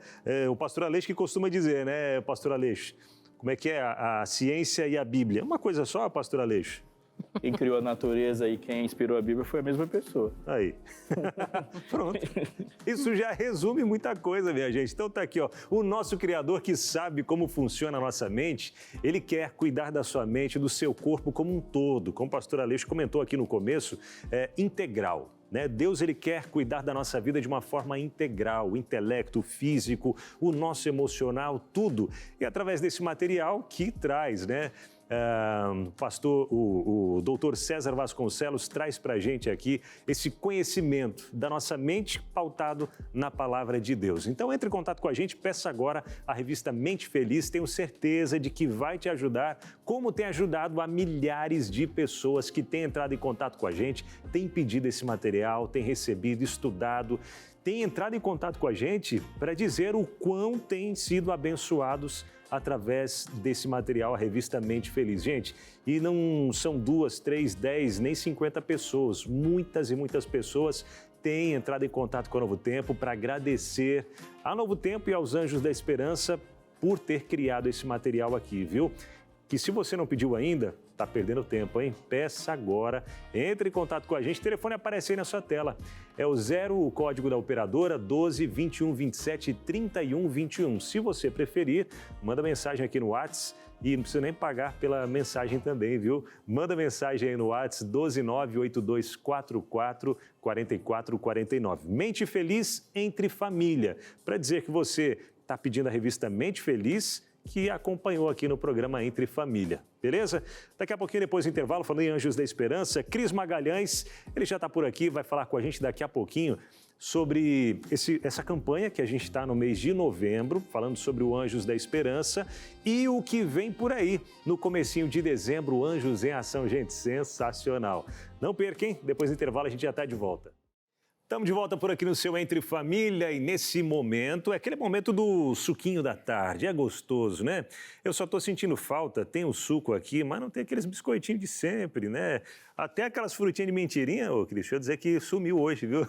o pastor Aleixo que costuma dizer, né, pastor Aleixo? Como é que é a ciência e a Bíblia? É uma coisa só, pastor Aleixo? Quem criou a natureza e quem inspirou a Bíblia foi a mesma pessoa. Aí. Pronto. Isso já resume muita coisa, minha gente. Então tá aqui, ó, o nosso Criador que sabe como funciona a nossa mente, ele quer cuidar da sua mente, do seu corpo como um todo. Como o pastor Aleixo comentou aqui no começo, integral. Né? Deus ele quer cuidar da nossa vida de uma forma integral, o intelecto, o físico, o nosso emocional, tudo. E através desse material que traz, né? O doutor César Vasconcelos traz para a gente aqui esse conhecimento da nossa mente pautado na palavra de Deus. Então entre em contato com a gente, peça agora a revista Mente Feliz, tenho certeza de que vai te ajudar, como tem ajudado a milhares de pessoas que têm entrado em contato com a gente, têm pedido esse material, têm recebido, estudado, têm entrado em contato com a gente para dizer o quão têm sido abençoados através desse material, a revista Mente Feliz. Gente, e não são 2, 3, 10, nem 50 pessoas. Muitas e muitas pessoas têm entrado em contato com a Novo Tempo para agradecer a Novo Tempo e aos Anjos da Esperança por ter criado esse material aqui, viu? Que se você não pediu ainda, tá perdendo tempo, hein? Peça agora, entre em contato com a gente, o telefone aparece aí na sua tela. É o código da operadora 12 21 27 31 21. Se você preferir, manda mensagem aqui no WhatsApp e não precisa nem pagar pela mensagem também, viu? Manda mensagem aí no WhatsApp 1298244 4449. Mente Feliz entre família, para dizer que você está pedindo a revista Mente Feliz, que acompanhou aqui no programa Entre Família, beleza? Daqui a pouquinho, depois do intervalo, falando em Anjos da Esperança, Cris Magalhães, ele já está por aqui, vai falar com a gente daqui a pouquinho sobre essa campanha que a gente está no mês de novembro, falando sobre o Anjos da Esperança e o que vem por aí no comecinho de dezembro, Anjos em Ação, gente, sensacional. Não perca, hein? Depois do intervalo a gente já está de volta. Estamos de volta por aqui no seu Entre Família e nesse momento, é aquele momento do suquinho da tarde, é gostoso, né? Eu só estou sentindo falta, tem o suco aqui, mas não tem aqueles biscoitinhos de sempre, né? Até aquelas frutinhas de mentirinha, ô Cris, deixa eu dizer que sumiu hoje, viu?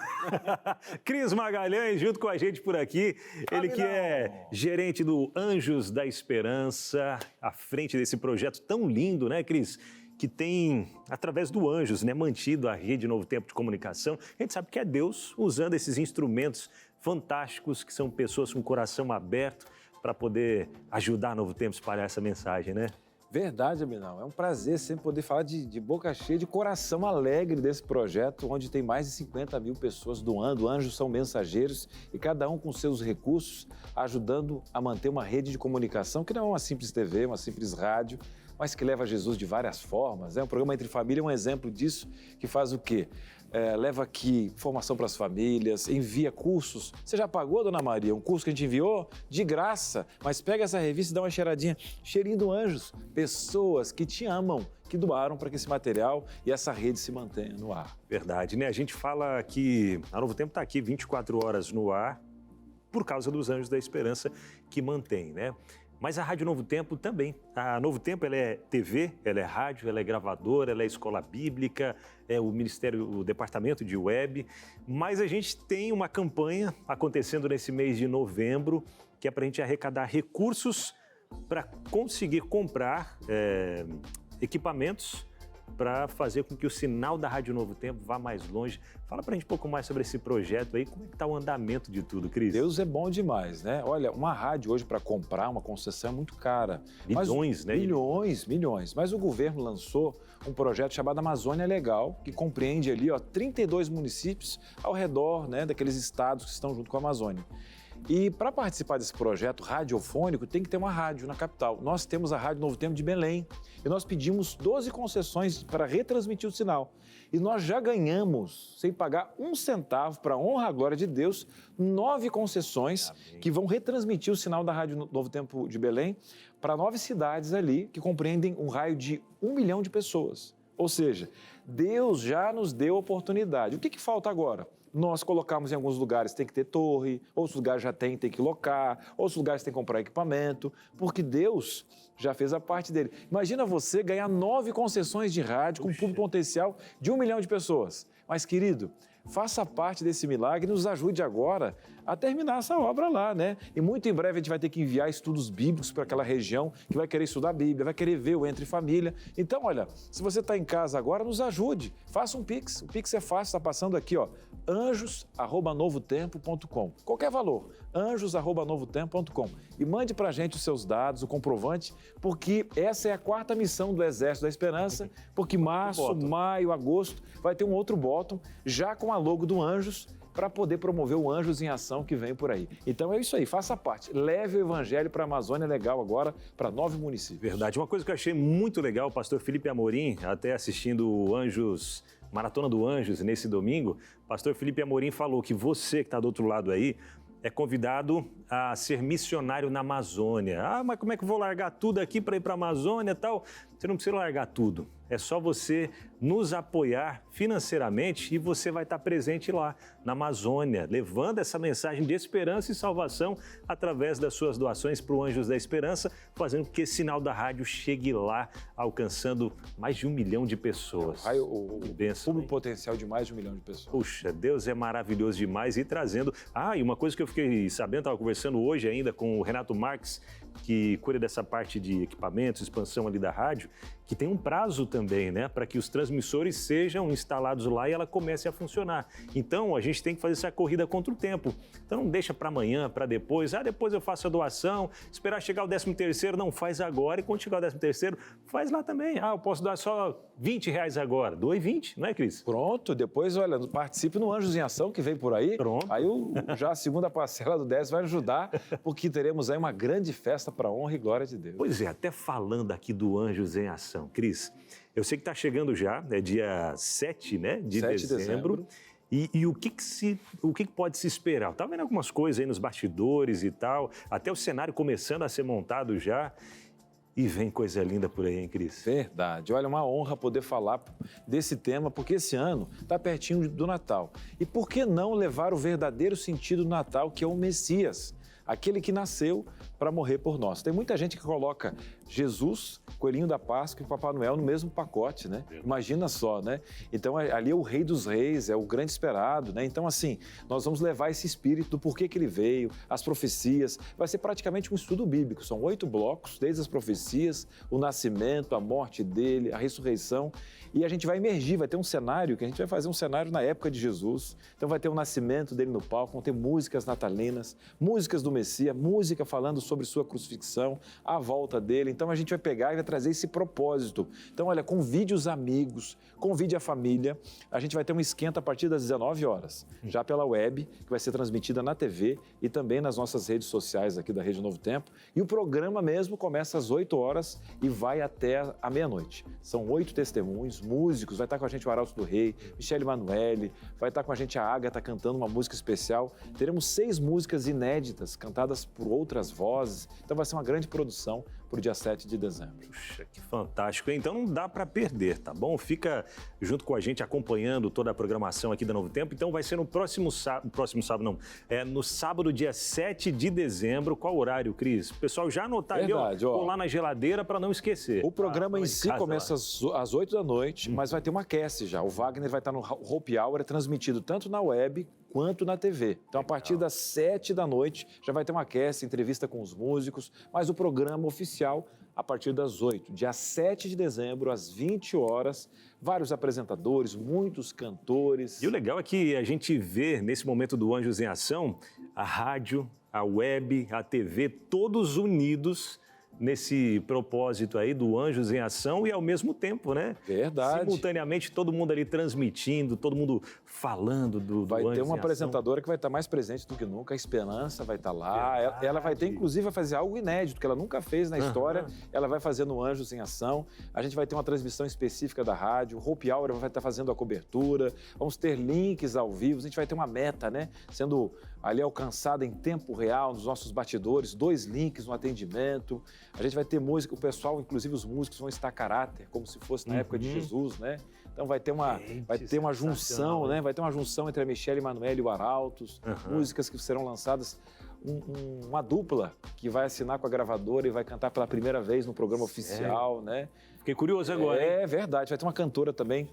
Cris Magalhães junto com a gente por aqui, ele que é gerente do Anjos da Esperança, à frente desse projeto tão lindo, né, Cris? Que tem, através do Anjos, né, mantido a rede Novo Tempo de Comunicação. A gente sabe que é Deus usando esses instrumentos fantásticos, que são pessoas com coração aberto para poder ajudar a Novo Tempo a espalhar essa mensagem, né? Verdade, Aminal. É um prazer sempre poder falar de boca cheia, de coração alegre desse projeto, onde tem mais de 50 mil pessoas doando. Anjos são mensageiros e cada um com seus recursos, ajudando a manter uma rede de comunicação que não é uma simples TV, uma simples rádio, mas que leva Jesus de várias formas. O programa Entre Família é um exemplo disso, que faz o quê? Leva aqui formação para as famílias, envia cursos. Você já pagou, Dona Maria, um curso que a gente enviou? De graça. Mas pega essa revista e dá uma cheiradinha. Cheirinho do Anjos. Pessoas que te amam, que doaram para que esse material e essa rede se mantenha no ar. Verdade, né? A gente fala que a Novo Tempo está aqui 24 horas no ar por causa dos Anjos da Esperança que mantém, né? Mas a Rádio Novo Tempo também. A Novo Tempo ela é TV, ela é rádio, ela é gravadora, ela é escola bíblica, é o Ministério, o Departamento de Web. Mas a gente tem uma campanha acontecendo nesse mês de novembro, que é para a gente arrecadar recursos para conseguir comprar equipamentos para fazer com que o sinal da Rádio Novo Tempo vá mais longe. Fala para a gente um pouco mais sobre esse projeto aí, como é que está o andamento de tudo, Cris? Deus é bom demais, né? Olha, uma rádio hoje para comprar uma concessão é muito cara. Milhões, né? Milhões. Mas o governo lançou um projeto chamado Amazônia Legal, que compreende ali 32 municípios ao redor, né, daqueles estados que estão junto com a Amazônia. E para participar desse projeto radiofônico, tem que ter uma rádio na capital. Nós temos a Rádio Novo Tempo de Belém e nós pedimos 12 concessões para retransmitir o sinal. E nós já ganhamos, sem pagar um centavo, para a honra e a glória de Deus, 9 concessões que vão retransmitir o sinal da Rádio Novo Tempo de Belém para 9 cidades ali, que compreendem um raio de 1 milhão de pessoas. Ou seja, Deus já nos deu oportunidade. O que falta agora? Nós colocamos em alguns lugares, tem que ter torre, outros lugares já tem que locar, outros lugares tem que comprar equipamento, porque Deus já fez a parte dele. Imagina você ganhar 9 concessões de rádio com um público potencial de 1 milhão de pessoas. Mas, querido, faça parte desse milagre e nos ajude agora a terminar essa obra lá, né? E muito em breve a gente vai ter que enviar estudos bíblicos para aquela região que vai querer estudar a Bíblia, vai querer ver o Entre Família. Então, olha, se você está em casa agora, nos ajude. Faça um Pix. O Pix é fácil, está passando aqui, anjos@novotempo.com. Qualquer valor, anjos@novotempo.com. E mande para a gente os seus dados, o comprovante, porque essa é a 4ª missão do Exército da Esperança, porque março, maio, agosto vai ter um outro bottom, já com a logo do Anjos, para poder promover o Anjos em Ação que vem por aí. Então é isso aí, faça parte. Leve o Evangelho para a Amazônia Legal agora, para 9 municípios. Verdade. Uma coisa que eu achei muito legal, o pastor Felipe Amorim, até assistindo o Anjos, Maratona do Anjos nesse domingo, o pastor Felipe Amorim falou que você que está do outro lado aí, é convidado a ser missionário na Amazônia. Ah, mas como é que eu vou largar tudo aqui para ir para a Amazônia e tal? Você não precisa largar tudo. É só você nos apoiar financeiramente e você vai estar presente lá na Amazônia, levando essa mensagem de esperança e salvação através das suas doações para o Anjos da Esperança, fazendo com que esse sinal da rádio chegue lá, alcançando mais de 1 milhão de pessoas. O público potencial de mais de 1 milhão de pessoas. Puxa, Deus é maravilhoso demais e trazendo... Ah, e uma coisa que eu fiquei sabendo, estava conversando hoje ainda com o Renato Marques, que cuida dessa parte de equipamentos, expansão ali da rádio, que tem um prazo também, né, para que os transmissores sejam instalados lá e ela comece a funcionar. Então, a gente tem que fazer essa corrida contra o tempo. Então, não deixa para amanhã, para depois. Ah, depois eu faço a doação, esperar chegar o 13º, não faz agora. E quando chegar o 13º, faz lá também. Ah, eu posso dar só R$20 agora. Doe 20, não é, Cris? Pronto, depois, olha, participe no Anjos em Ação, que vem por aí. Pronto. Aí já a segunda parcela do 10 vai ajudar, porque teremos aí uma grande festa para a honra e glória de Deus. Pois é, até falando aqui do Anjos em Ação. Cris, eu sei que está chegando já, é dia 7, né, de dezembro. E o que pode se esperar? Estava vendo algumas coisas aí nos bastidores e tal, até o cenário começando a ser montado já. E vem coisa linda por aí, hein, Cris? Verdade. Olha, uma honra poder falar desse tema, porque esse ano está pertinho do Natal. E por que não levar o verdadeiro sentido do Natal, que é o Messias, aquele que nasceu para morrer por nós? Tem muita gente que coloca Jesus, Coelhinho da Páscoa e Papai Noel no mesmo pacote, né? Imagina só, né? Então, ali é o Rei dos Reis, é o grande esperado, né? Então, assim, nós vamos levar esse espírito do porquê que ele veio, as profecias. Vai ser praticamente um estudo bíblico. São 8 blocos, desde as profecias, o nascimento, a morte dele, a ressurreição. E a gente vai emergir, vai ter um cenário, que a gente vai fazer um cenário na época de Jesus. Então, vai ter o nascimento dele no palco, vão ter músicas natalinas, músicas do Messias, música falando sobre sua crucifixão, a volta dele. Então, a gente vai pegar e vai trazer esse propósito. Então, olha, convide os amigos, convide a família. A gente vai ter um esquenta a partir das 19 horas, já pela web, que vai ser transmitida na TV e também nas nossas redes sociais aqui da Rede Novo Tempo. E o programa mesmo começa às 8 horas e vai até a meia-noite. São 8 testemunhos, músicos, vai estar com a gente o Arauto do Rei, Michele Emanuele, vai estar com a gente a Ágata cantando uma música especial. Teremos 6 músicas inéditas, cantadas por outras vozes. Então vai ser uma grande produção para o dia 7 de dezembro. Puxa, que fantástico. Então não dá para perder, tá bom? Fica junto com a gente acompanhando toda a programação aqui da Novo Tempo. Então vai ser no próximo sábado, não. É no sábado, dia 7 de dezembro. Qual horário, Cris? O pessoal já anotar ali, ó, colar na geladeira para não esquecer. O programa em si começa às 8 da noite, mas vai ter uma cast já. O Wagner vai estar no Hope Hour, é transmitido tanto na web quanto na TV. Então, a partir das 7 da noite, já vai ter uma cast, entrevista com os músicos, mas o programa oficial a partir das 8. Dia 7 de dezembro, às 20 horas, vários apresentadores, muitos cantores. E o legal é que a gente vê, nesse momento do Anjos em Ação, a rádio, a web, a TV, todos unidos nesse propósito aí do Anjos em Ação e ao mesmo tempo, né? Verdade. Simultaneamente todo mundo ali transmitindo, todo mundo falando do Vai Anjos ter uma em apresentadora que vai estar mais presente do que nunca, a Esperança vai estar lá. Ela vai ter, inclusive, vai fazer algo inédito, que ela nunca fez na história. Ela vai fazer no Anjos em Ação. A gente vai ter uma transmissão específica da rádio. O Hope Hour vai estar fazendo a cobertura. Vamos ter links ao vivo. A gente vai ter uma meta, né? Sendo ali alcançada em tempo real, nos nossos bastidores, 2 links no atendimento. A gente vai ter música, o pessoal, inclusive os músicos, vão estar a caráter, como se fosse na época de Jesus, né? Então vai ter uma junção, né? Vai ter uma junção entre a Michele Emanuele e o Arautos, músicas que serão lançadas, uma dupla que vai assinar com a gravadora e vai cantar pela primeira vez no programa oficial, né? Fiquei curioso agora, hein? É verdade, vai ter uma cantora também,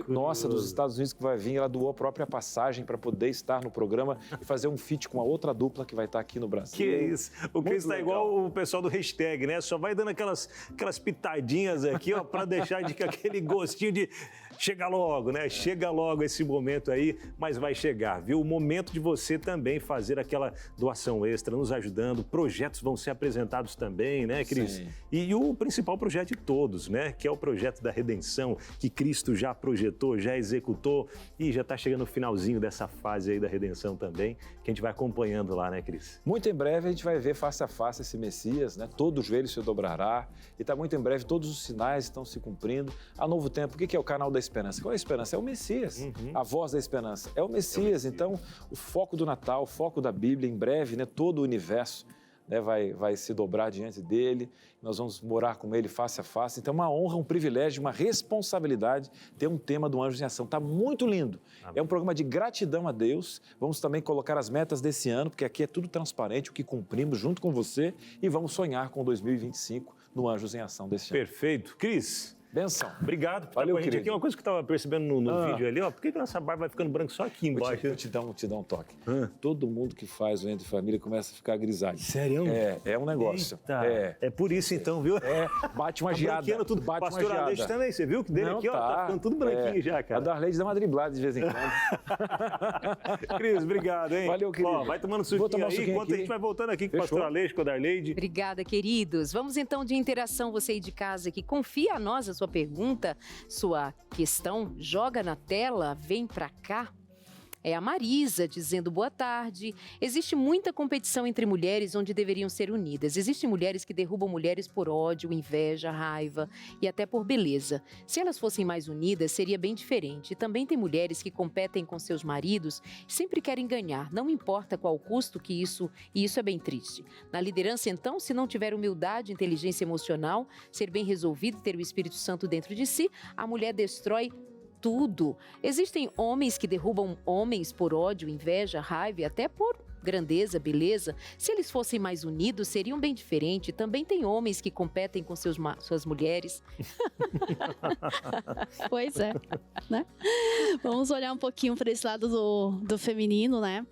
nossa, dos Estados Unidos, que vai vir, ela doou a própria passagem para poder estar no programa e fazer um feat com a outra dupla que vai estar aqui no Brasil. Que isso, o Cris está igual o pessoal do hashtag, né? Só vai dando aquelas pitadinhas aqui, ó, para deixar aquele gostinho de chega logo, né? Chega logo esse momento aí, mas vai chegar, viu? O momento de você também fazer aquela doação extra, nos ajudando, projetos vão ser apresentados também, né, Cris? Sim. E o principal projeto de todos, né? Que é o projeto da redenção, que Cristo já projetou, já executou e já está chegando no finalzinho dessa fase aí da redenção também, que a gente vai acompanhando lá, né, Cris? Muito em breve a gente vai ver face a face esse Messias, né? Todo joelho se dobrará e está muito em breve, todos os sinais estão se cumprindo. A Novo Tempo, o que é o canal da esperança? Qual é a esperança? É o Messias. A voz da esperança é o Messias. Então, o foco do Natal, o foco da Bíblia, em breve, né? Todo o universo, né, vai se dobrar diante dele, nós vamos morar com ele face a face. Então, uma honra, um privilégio, uma responsabilidade ter um tema do Anjos em Ação. Está muito lindo. É um programa de gratidão a Deus. Vamos também colocar as metas desse ano, porque aqui é tudo transparente, o que cumprimos junto com você, e vamos sonhar com 2025 no Anjos em Ação desse ano. Perfeito. Cris, benção. obrigado por Valeu, estar com a gente querido. aqui. Uma coisa que eu estava percebendo no vídeo ali, ó, por que a nossa barba vai ficando branca só aqui embaixo? Vou te dar um toque. Todo mundo que faz o Entre Família começa a ficar grisalho. Sério? É um negócio. Eita. É por isso então, viu? Bate uma geada. Branqueando tudo. Bate uma Pastor Alex geada. também, você viu que dele Não, aqui, ó, tá ficando tudo branquinho já, cara. A Darleide dá uma driblada de vez em quando. Cris, obrigado, hein? Valeu, querido. Ó, vai tomando Vou suquinho tomar um aí, suquinho enquanto aqui. a gente vai voltando aqui com o Fechou. Pastor Alex, com a Darleide. Obrigada, queridos. Vamos então de interação, você aí de casa que confia a nós a sua pergunta, sua questão, joga na tela, vem pra cá. É a Marisa dizendo boa tarde. Existe muita competição entre mulheres onde deveriam ser unidas. Existem mulheres que derrubam mulheres por ódio, inveja, raiva e até por beleza. Se elas fossem mais unidas, seria bem diferente. E também tem mulheres que competem com seus maridos e sempre querem ganhar, não importa qual o custo e isso é bem triste. Na liderança, então, se não tiver humildade, inteligência emocional, ser bem resolvido, ter o Espírito Santo dentro de si, a mulher destrói tudo. Existem homens que derrubam homens por ódio, inveja, raiva e até por grandeza, beleza. Se eles fossem mais unidos, seriam bem diferentes. Também tem homens que competem com suas mulheres. Pois é, né? Vamos olhar um pouquinho para esse lado do feminino, né?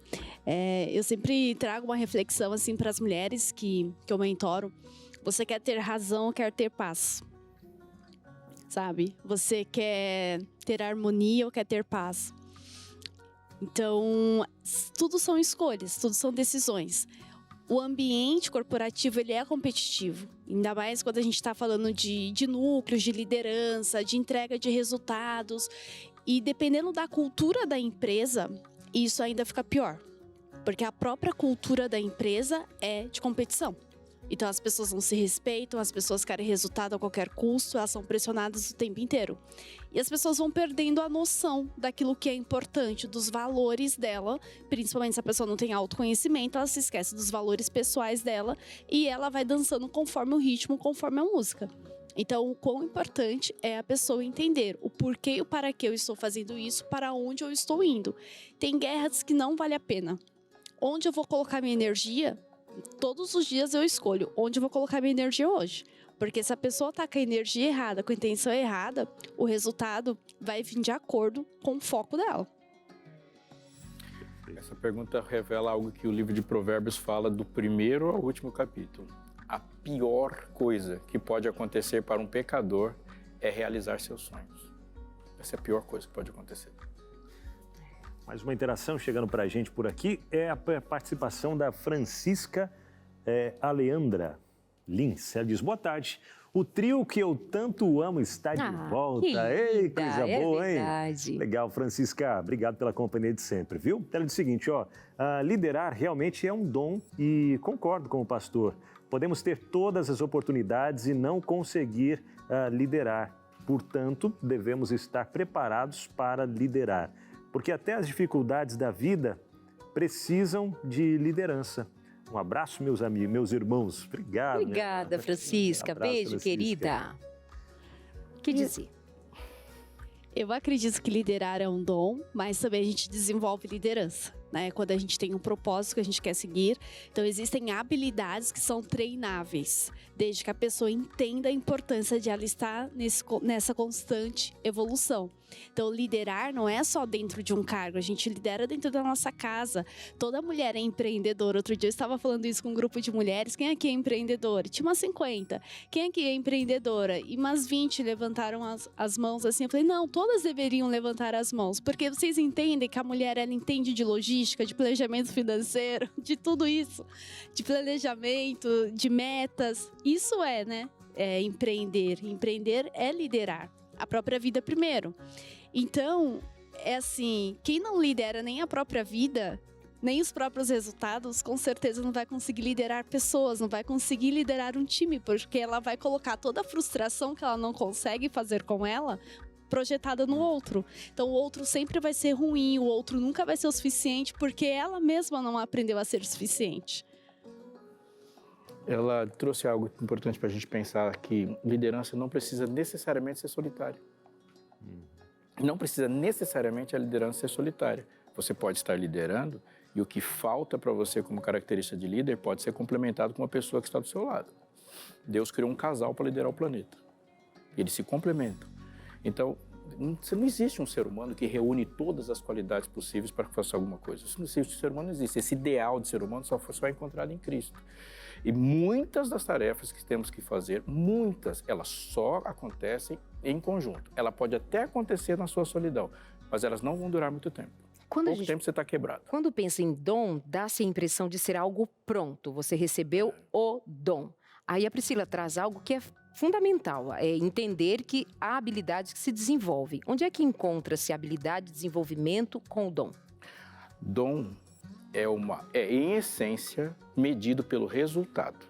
Eu sempre trago uma reflexão assim para as mulheres que eu mentoro. Você quer ter razão ou quer ter paz? Sabe? Você quer ter harmonia ou quer ter paz? Então, tudo são escolhas, tudo são decisões. O ambiente corporativo, ele é competitivo. Ainda mais quando a gente está falando de núcleos, de liderança, de entrega de resultados. E dependendo da cultura da empresa, isso ainda fica pior. Porque a própria cultura da empresa é de competição. Então, as pessoas não se respeitam, as pessoas querem resultado a qualquer custo, elas são pressionadas o tempo inteiro. E as pessoas vão perdendo a noção daquilo que é importante, dos valores dela, principalmente se a pessoa não tem autoconhecimento, ela se esquece dos valores pessoais dela e ela vai dançando conforme o ritmo, conforme a música. Então, o quão importante é a pessoa entender o porquê e o para que eu estou fazendo isso, para onde eu estou indo. Tem guerras que não vale a pena. Onde eu vou colocar minha energia? Todos os dias eu escolho onde eu vou colocar minha energia hoje. Porque se a pessoa está com a energia errada, com a intenção errada, o resultado vai vir de acordo com o foco dela. Essa pergunta revela algo que o livro de Provérbios fala do primeiro ao último capítulo. A pior coisa que pode acontecer para um pecador é realizar seus sonhos. Essa é a pior coisa que pode acontecer. Mais uma interação chegando para a gente por aqui é a participação da Francisca Aleandra Lins. Ela diz, boa tarde, o trio que eu tanto amo está de volta. Ei, coisa boa, verdade. Hein? Legal, Francisca, obrigado pela companhia de sempre, viu? Ela diz o seguinte, liderar realmente é um dom e concordo com o pastor. Podemos ter todas as oportunidades e não conseguir liderar. Portanto, devemos estar preparados para liderar. Porque até as dificuldades da vida precisam de liderança. Um abraço, meus amigos, meus irmãos. Obrigado. Obrigada, Francisca. Abraço, Beijo, Francisca. querida. O que dizer? Eu acredito que liderar é um dom, mas também a gente desenvolve liderança, né? Quando a gente tem um propósito que a gente quer seguir. Então, existem habilidades que são treináveis, desde que a pessoa entenda a importância de ela estar nessa constante evolução. Então, liderar não é só dentro de um cargo, a gente lidera dentro da nossa casa. Toda mulher é empreendedora. Outro dia eu estava falando isso com um grupo de mulheres. Quem aqui é empreendedora? Tinha umas 50. Quem aqui é empreendedora? E umas 20 levantaram as mãos assim. Eu falei, não, todas deveriam levantar as mãos, porque vocês entendem que a mulher, ela entende de logística, de planejamento financeiro, de tudo isso, de planejamento, de metas. Isso né? É empreender. Empreender é liderar. A própria vida primeiro. Então, é assim, quem não lidera nem a própria vida, nem os próprios resultados, com certeza não vai conseguir liderar pessoas, não vai conseguir liderar um time, porque ela vai colocar toda a frustração que ela não consegue fazer com ela, projetada no outro. Então, o outro sempre vai ser ruim, o outro nunca vai ser o suficiente, porque ela mesma não aprendeu a ser o suficiente. Ela trouxe algo importante para a gente pensar, que liderança não precisa necessariamente ser solitária. Não precisa necessariamente a liderança ser solitária. Você pode estar liderando e o que falta para você como característica de líder pode ser complementado com uma pessoa que está do seu lado. Deus criou um casal para liderar o planeta. Eles se complementam. Então, não existe um ser humano que reúne todas as qualidades possíveis para fazer alguma coisa. Isso não existe, o ser humano não existe. Esse ideal de ser humano só é encontrado em Cristo. E muitas das tarefas que temos que fazer, elas só acontecem em conjunto. Ela pode até acontecer na sua solidão, mas elas não vão durar muito tempo. Pouco tempo você está quebrado. Quando pensa em dom, dá-se a impressão de ser algo pronto. Você recebeu o dom. Aí a Priscila traz algo que é fundamental, é entender que há habilidades que se desenvolvem. Onde é que encontra-se a habilidade de desenvolvimento com o dom? Dom é, em essência, medido pelo resultado.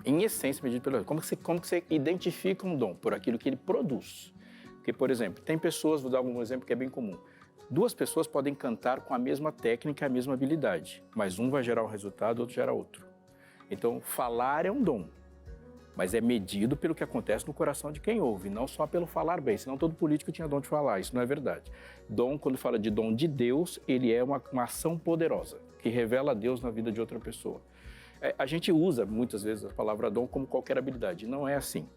Em essência, medido pelo resultado. Como que você identifica um dom? Por aquilo que ele produz. Porque, por exemplo, tem pessoas, vou dar um exemplo que é bem comum. 2 pessoas podem cantar com a mesma técnica, a mesma habilidade, mas um vai gerar um resultado, outro gera outro. Então, falar é um dom, mas é medido pelo que acontece no coração de quem ouve, não só pelo falar bem, senão todo político tinha dom de falar, isso não é verdade. Dom, quando fala de dom de Deus, ele é uma ação poderosa, que revela a Deus na vida de outra pessoa. A gente usa, muitas vezes, a palavra dom como qualquer habilidade, não é assim.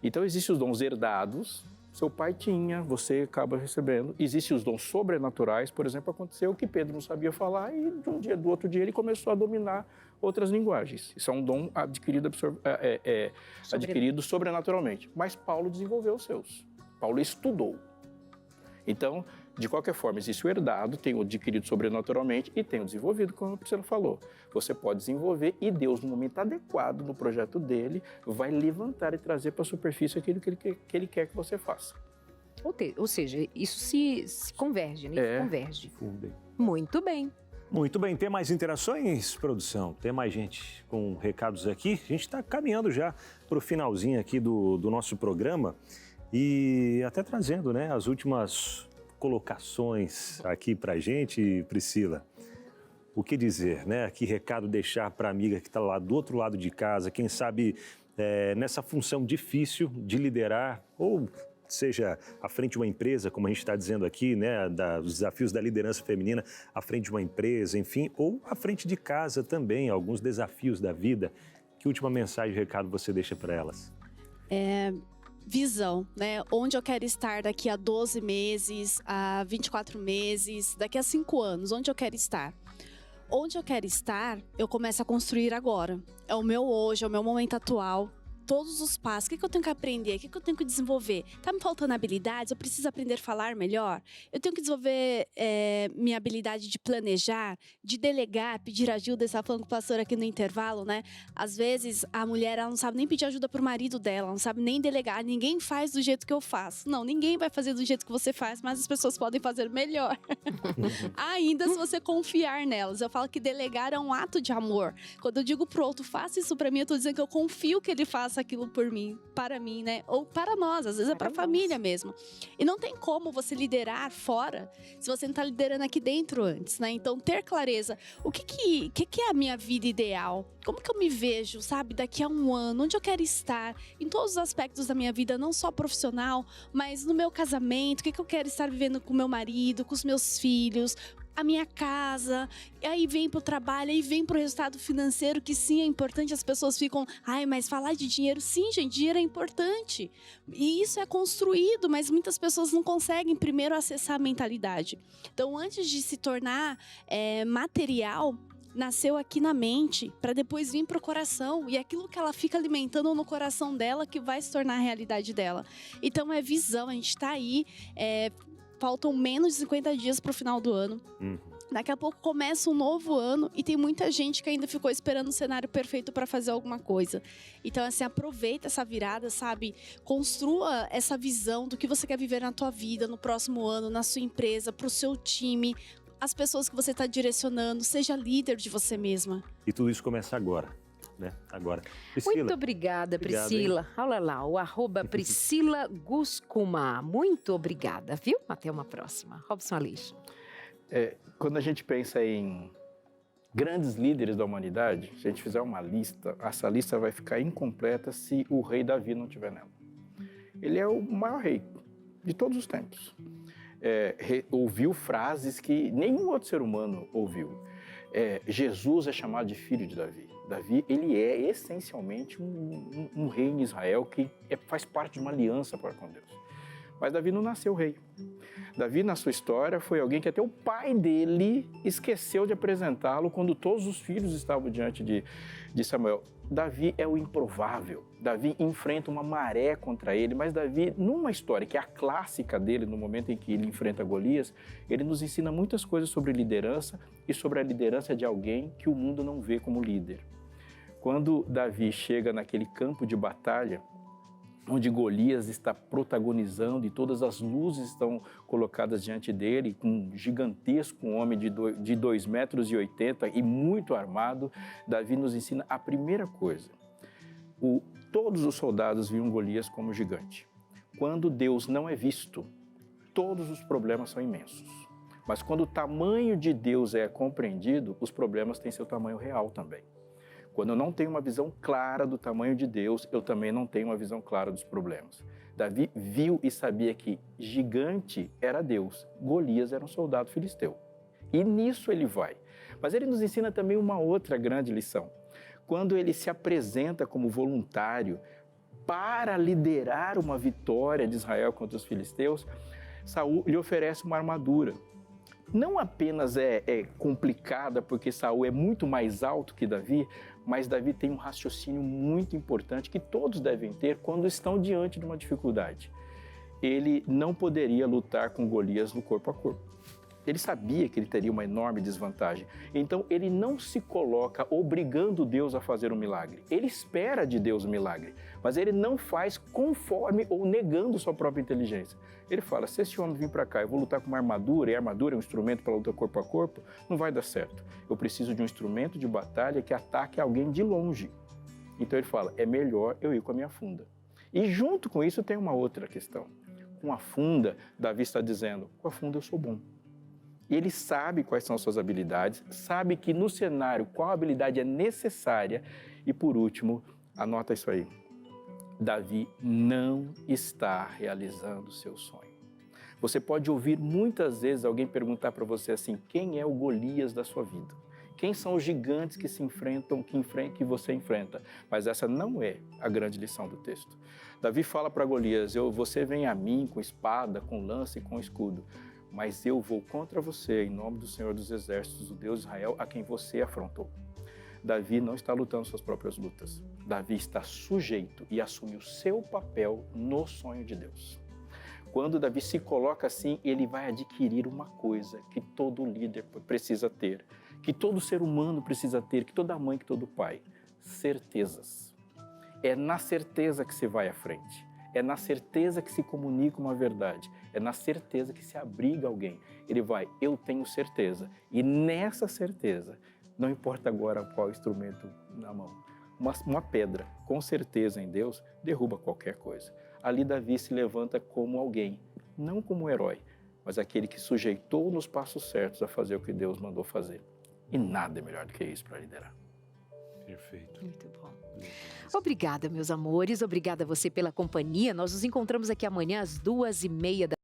Então, existem os dons herdados, seu pai tinha, você acaba recebendo. Existem os dons sobrenaturais, por exemplo, aconteceu que Pedro não sabia falar e do outro dia ele começou a dominar outras linguagens. Isso é um dom adquirido sobrenaturalmente. Mas Paulo desenvolveu os seus. Paulo estudou. Então, de qualquer forma, existe o herdado, tem o adquirido sobrenaturalmente e tem o desenvolvido, como a Priscila falou. Você pode desenvolver e Deus, no momento adequado no projeto dele, vai levantar e trazer para a superfície aquilo que ele quer que você faça. Ou seja, isso se converge, né? Isso converge. Muito bem. Muito bem, tem mais interações, produção? Tem mais gente com recados aqui? A gente está caminhando já para o finalzinho aqui do nosso programa e até trazendo, né, as últimas colocações aqui para a gente, Priscila. O que dizer, né? Que recado deixar para a amiga que está lá do outro lado de casa, quem sabe nessa função difícil de liderar, ou seja, à frente de uma empresa, como a gente está dizendo aqui, né? Dos desafios da liderança feminina à frente de uma empresa, enfim, ou à frente de casa também, alguns desafios da vida. Que última mensagem, recado você deixa para elas? Visão, né? Onde eu quero estar daqui a 12 meses, a 24 meses, daqui a 5 anos, onde eu quero estar. Onde eu quero estar, eu começo a construir agora. É o meu hoje, é o meu momento atual. Todos os passos, o que eu tenho que aprender, o que eu tenho que desenvolver? Tá me faltando habilidades, eu preciso aprender a falar melhor? Eu tenho que desenvolver minha habilidade de planejar, de delegar, pedir ajuda. Você estava falando com o pastor aqui no intervalo, né? Às vezes, a mulher ela não sabe nem pedir ajuda pro marido dela, não sabe nem delegar. Ninguém faz do jeito que eu faço. Não, ninguém vai fazer do jeito que você faz, mas as pessoas podem fazer melhor. Ainda se você confiar nelas. Eu falo que delegar é um ato de amor. Quando eu digo pro outro, faça isso pra mim, eu tô dizendo que eu confio que ele faça aquilo por mim, para mim, né? Ou para nós, às vezes é para a família mesmo. E não tem como você liderar fora se você não está liderando aqui dentro antes, né? Então, ter clareza. O que é a minha vida ideal? Como que eu me vejo, sabe? Daqui a 1 ano, onde eu quero estar? Em todos os aspectos da minha vida, não só profissional, mas no meu casamento, o que eu quero estar vivendo com meu marido, com os meus filhos, a minha casa, e aí vem pro trabalho, aí vem pro resultado financeiro, que sim, é importante. As pessoas ficam, mas falar de dinheiro, sim, gente, dinheiro é importante. E isso é construído, mas muitas pessoas não conseguem primeiro acessar a mentalidade. Então, antes de se tornar material, nasceu aqui na mente, para depois vir pro coração. E aquilo que ela fica alimentando no coração dela, que vai se tornar a realidade dela. Então, é visão, a gente tá aí, faltam menos de 50 dias para o final do ano. Daqui a pouco começa um novo ano e tem muita gente que ainda ficou esperando o cenário perfeito para fazer alguma coisa. Então, assim, aproveita essa virada, sabe? Construa essa visão do que você quer viver na tua vida, no próximo ano, na sua empresa, para o seu time, as pessoas que você está direcionando. Seja líder de você mesma. E tudo isso começa agora. Né? Agora. Priscila. Muito obrigada, Priscila. Olha lá, o @Priscila Guscuma. Muito obrigada, viu? Até uma próxima. Robson Aleixo. Quando a gente pensa em grandes líderes da humanidade, se a gente fizer uma lista, essa lista vai ficar incompleta se o rei Davi não estiver nela. Ele é o maior rei de todos os tempos. Ouviu frases que nenhum outro ser humano ouviu. Jesus é chamado de filho de Davi. Davi, ele é essencialmente um rei em Israel que faz parte de uma aliança com Deus. Mas Davi não nasceu rei. Davi, na sua história, foi alguém que até o pai dele esqueceu de apresentá-lo quando todos os filhos estavam diante de Samuel. Davi é o improvável. Davi enfrenta uma maré contra ele, mas Davi, numa história que é a clássica dele, no momento em que ele enfrenta Golias, ele nos ensina muitas coisas sobre liderança e sobre a liderança de alguém que o mundo não vê como líder. Quando Davi chega naquele campo de batalha, onde Golias está protagonizando e todas as luzes estão colocadas diante dele, com um gigantesco homem de 2,80 metros e muito armado. Davi nos ensina a primeira coisa. Todos os soldados viam Golias como gigante. Quando Deus não é visto, todos os problemas são imensos. Mas quando o tamanho de Deus é compreendido, os problemas têm seu tamanho real também. Quando eu não tenho uma visão clara do tamanho de Deus, eu também não tenho uma visão clara dos problemas. Davi viu e sabia que gigante era Deus, Golias era um soldado filisteu. E nisso ele vai. Mas ele nos ensina também uma outra grande lição. Quando ele se apresenta como voluntário para liderar uma vitória de Israel contra os filisteus, Saul lhe oferece uma armadura. Não apenas é complicada porque Saul é muito mais alto que Davi, mas Davi tem um raciocínio muito importante que todos devem ter quando estão diante de uma dificuldade. Ele não poderia lutar com Golias no corpo a corpo. Ele sabia que ele teria uma enorme desvantagem. Então, ele não se coloca obrigando Deus a fazer um milagre. Ele espera de Deus um milagre, mas ele não faz conforme ou negando sua própria inteligência. Ele fala, se esse homem vir para cá, eu vou lutar com uma armadura, e a armadura é um instrumento para lutar corpo a corpo, não vai dar certo. Eu preciso de um instrumento de batalha que ataque alguém de longe. Então, ele fala, é melhor eu ir com a minha funda. E junto com isso tem uma outra questão. Com a funda, Davi está dizendo, com a funda eu sou bom. E ele sabe quais são suas habilidades, sabe que no cenário qual habilidade é necessária. E por último, anota isso aí, Davi não está realizando o seu sonho. Você pode ouvir muitas vezes alguém perguntar para você assim, quem é o Golias da sua vida? Quem são os gigantes que se enfrentam, que você enfrenta? Mas essa não é a grande lição do texto. Davi fala para Golias, você vem a mim com espada, com lança e com escudo, mas eu vou contra você em nome do Senhor dos Exércitos, o Deus de Israel, a quem você afrontou. Davi não está lutando suas próprias lutas. Davi está sujeito e assume o seu papel no sonho de Deus. Quando Davi se coloca assim, ele vai adquirir uma coisa que todo líder precisa ter, que todo ser humano precisa ter, que toda mãe, que todo pai, certezas. É na certeza que se vai à frente. É na certeza que se comunica uma verdade, é na certeza que se abriga alguém. Ele vai, eu tenho certeza. E nessa certeza, não importa agora qual instrumento na mão, uma pedra, com certeza em Deus, derruba qualquer coisa. Ali Davi se levanta como alguém, não como um herói, mas aquele que sujeitou nos passos certos a fazer o que Deus mandou fazer. E nada é melhor do que isso para liderar. Perfeito. Muito bom. Obrigada, meus amores. Obrigada a você pela companhia. Nós nos encontramos aqui amanhã às 2h30 da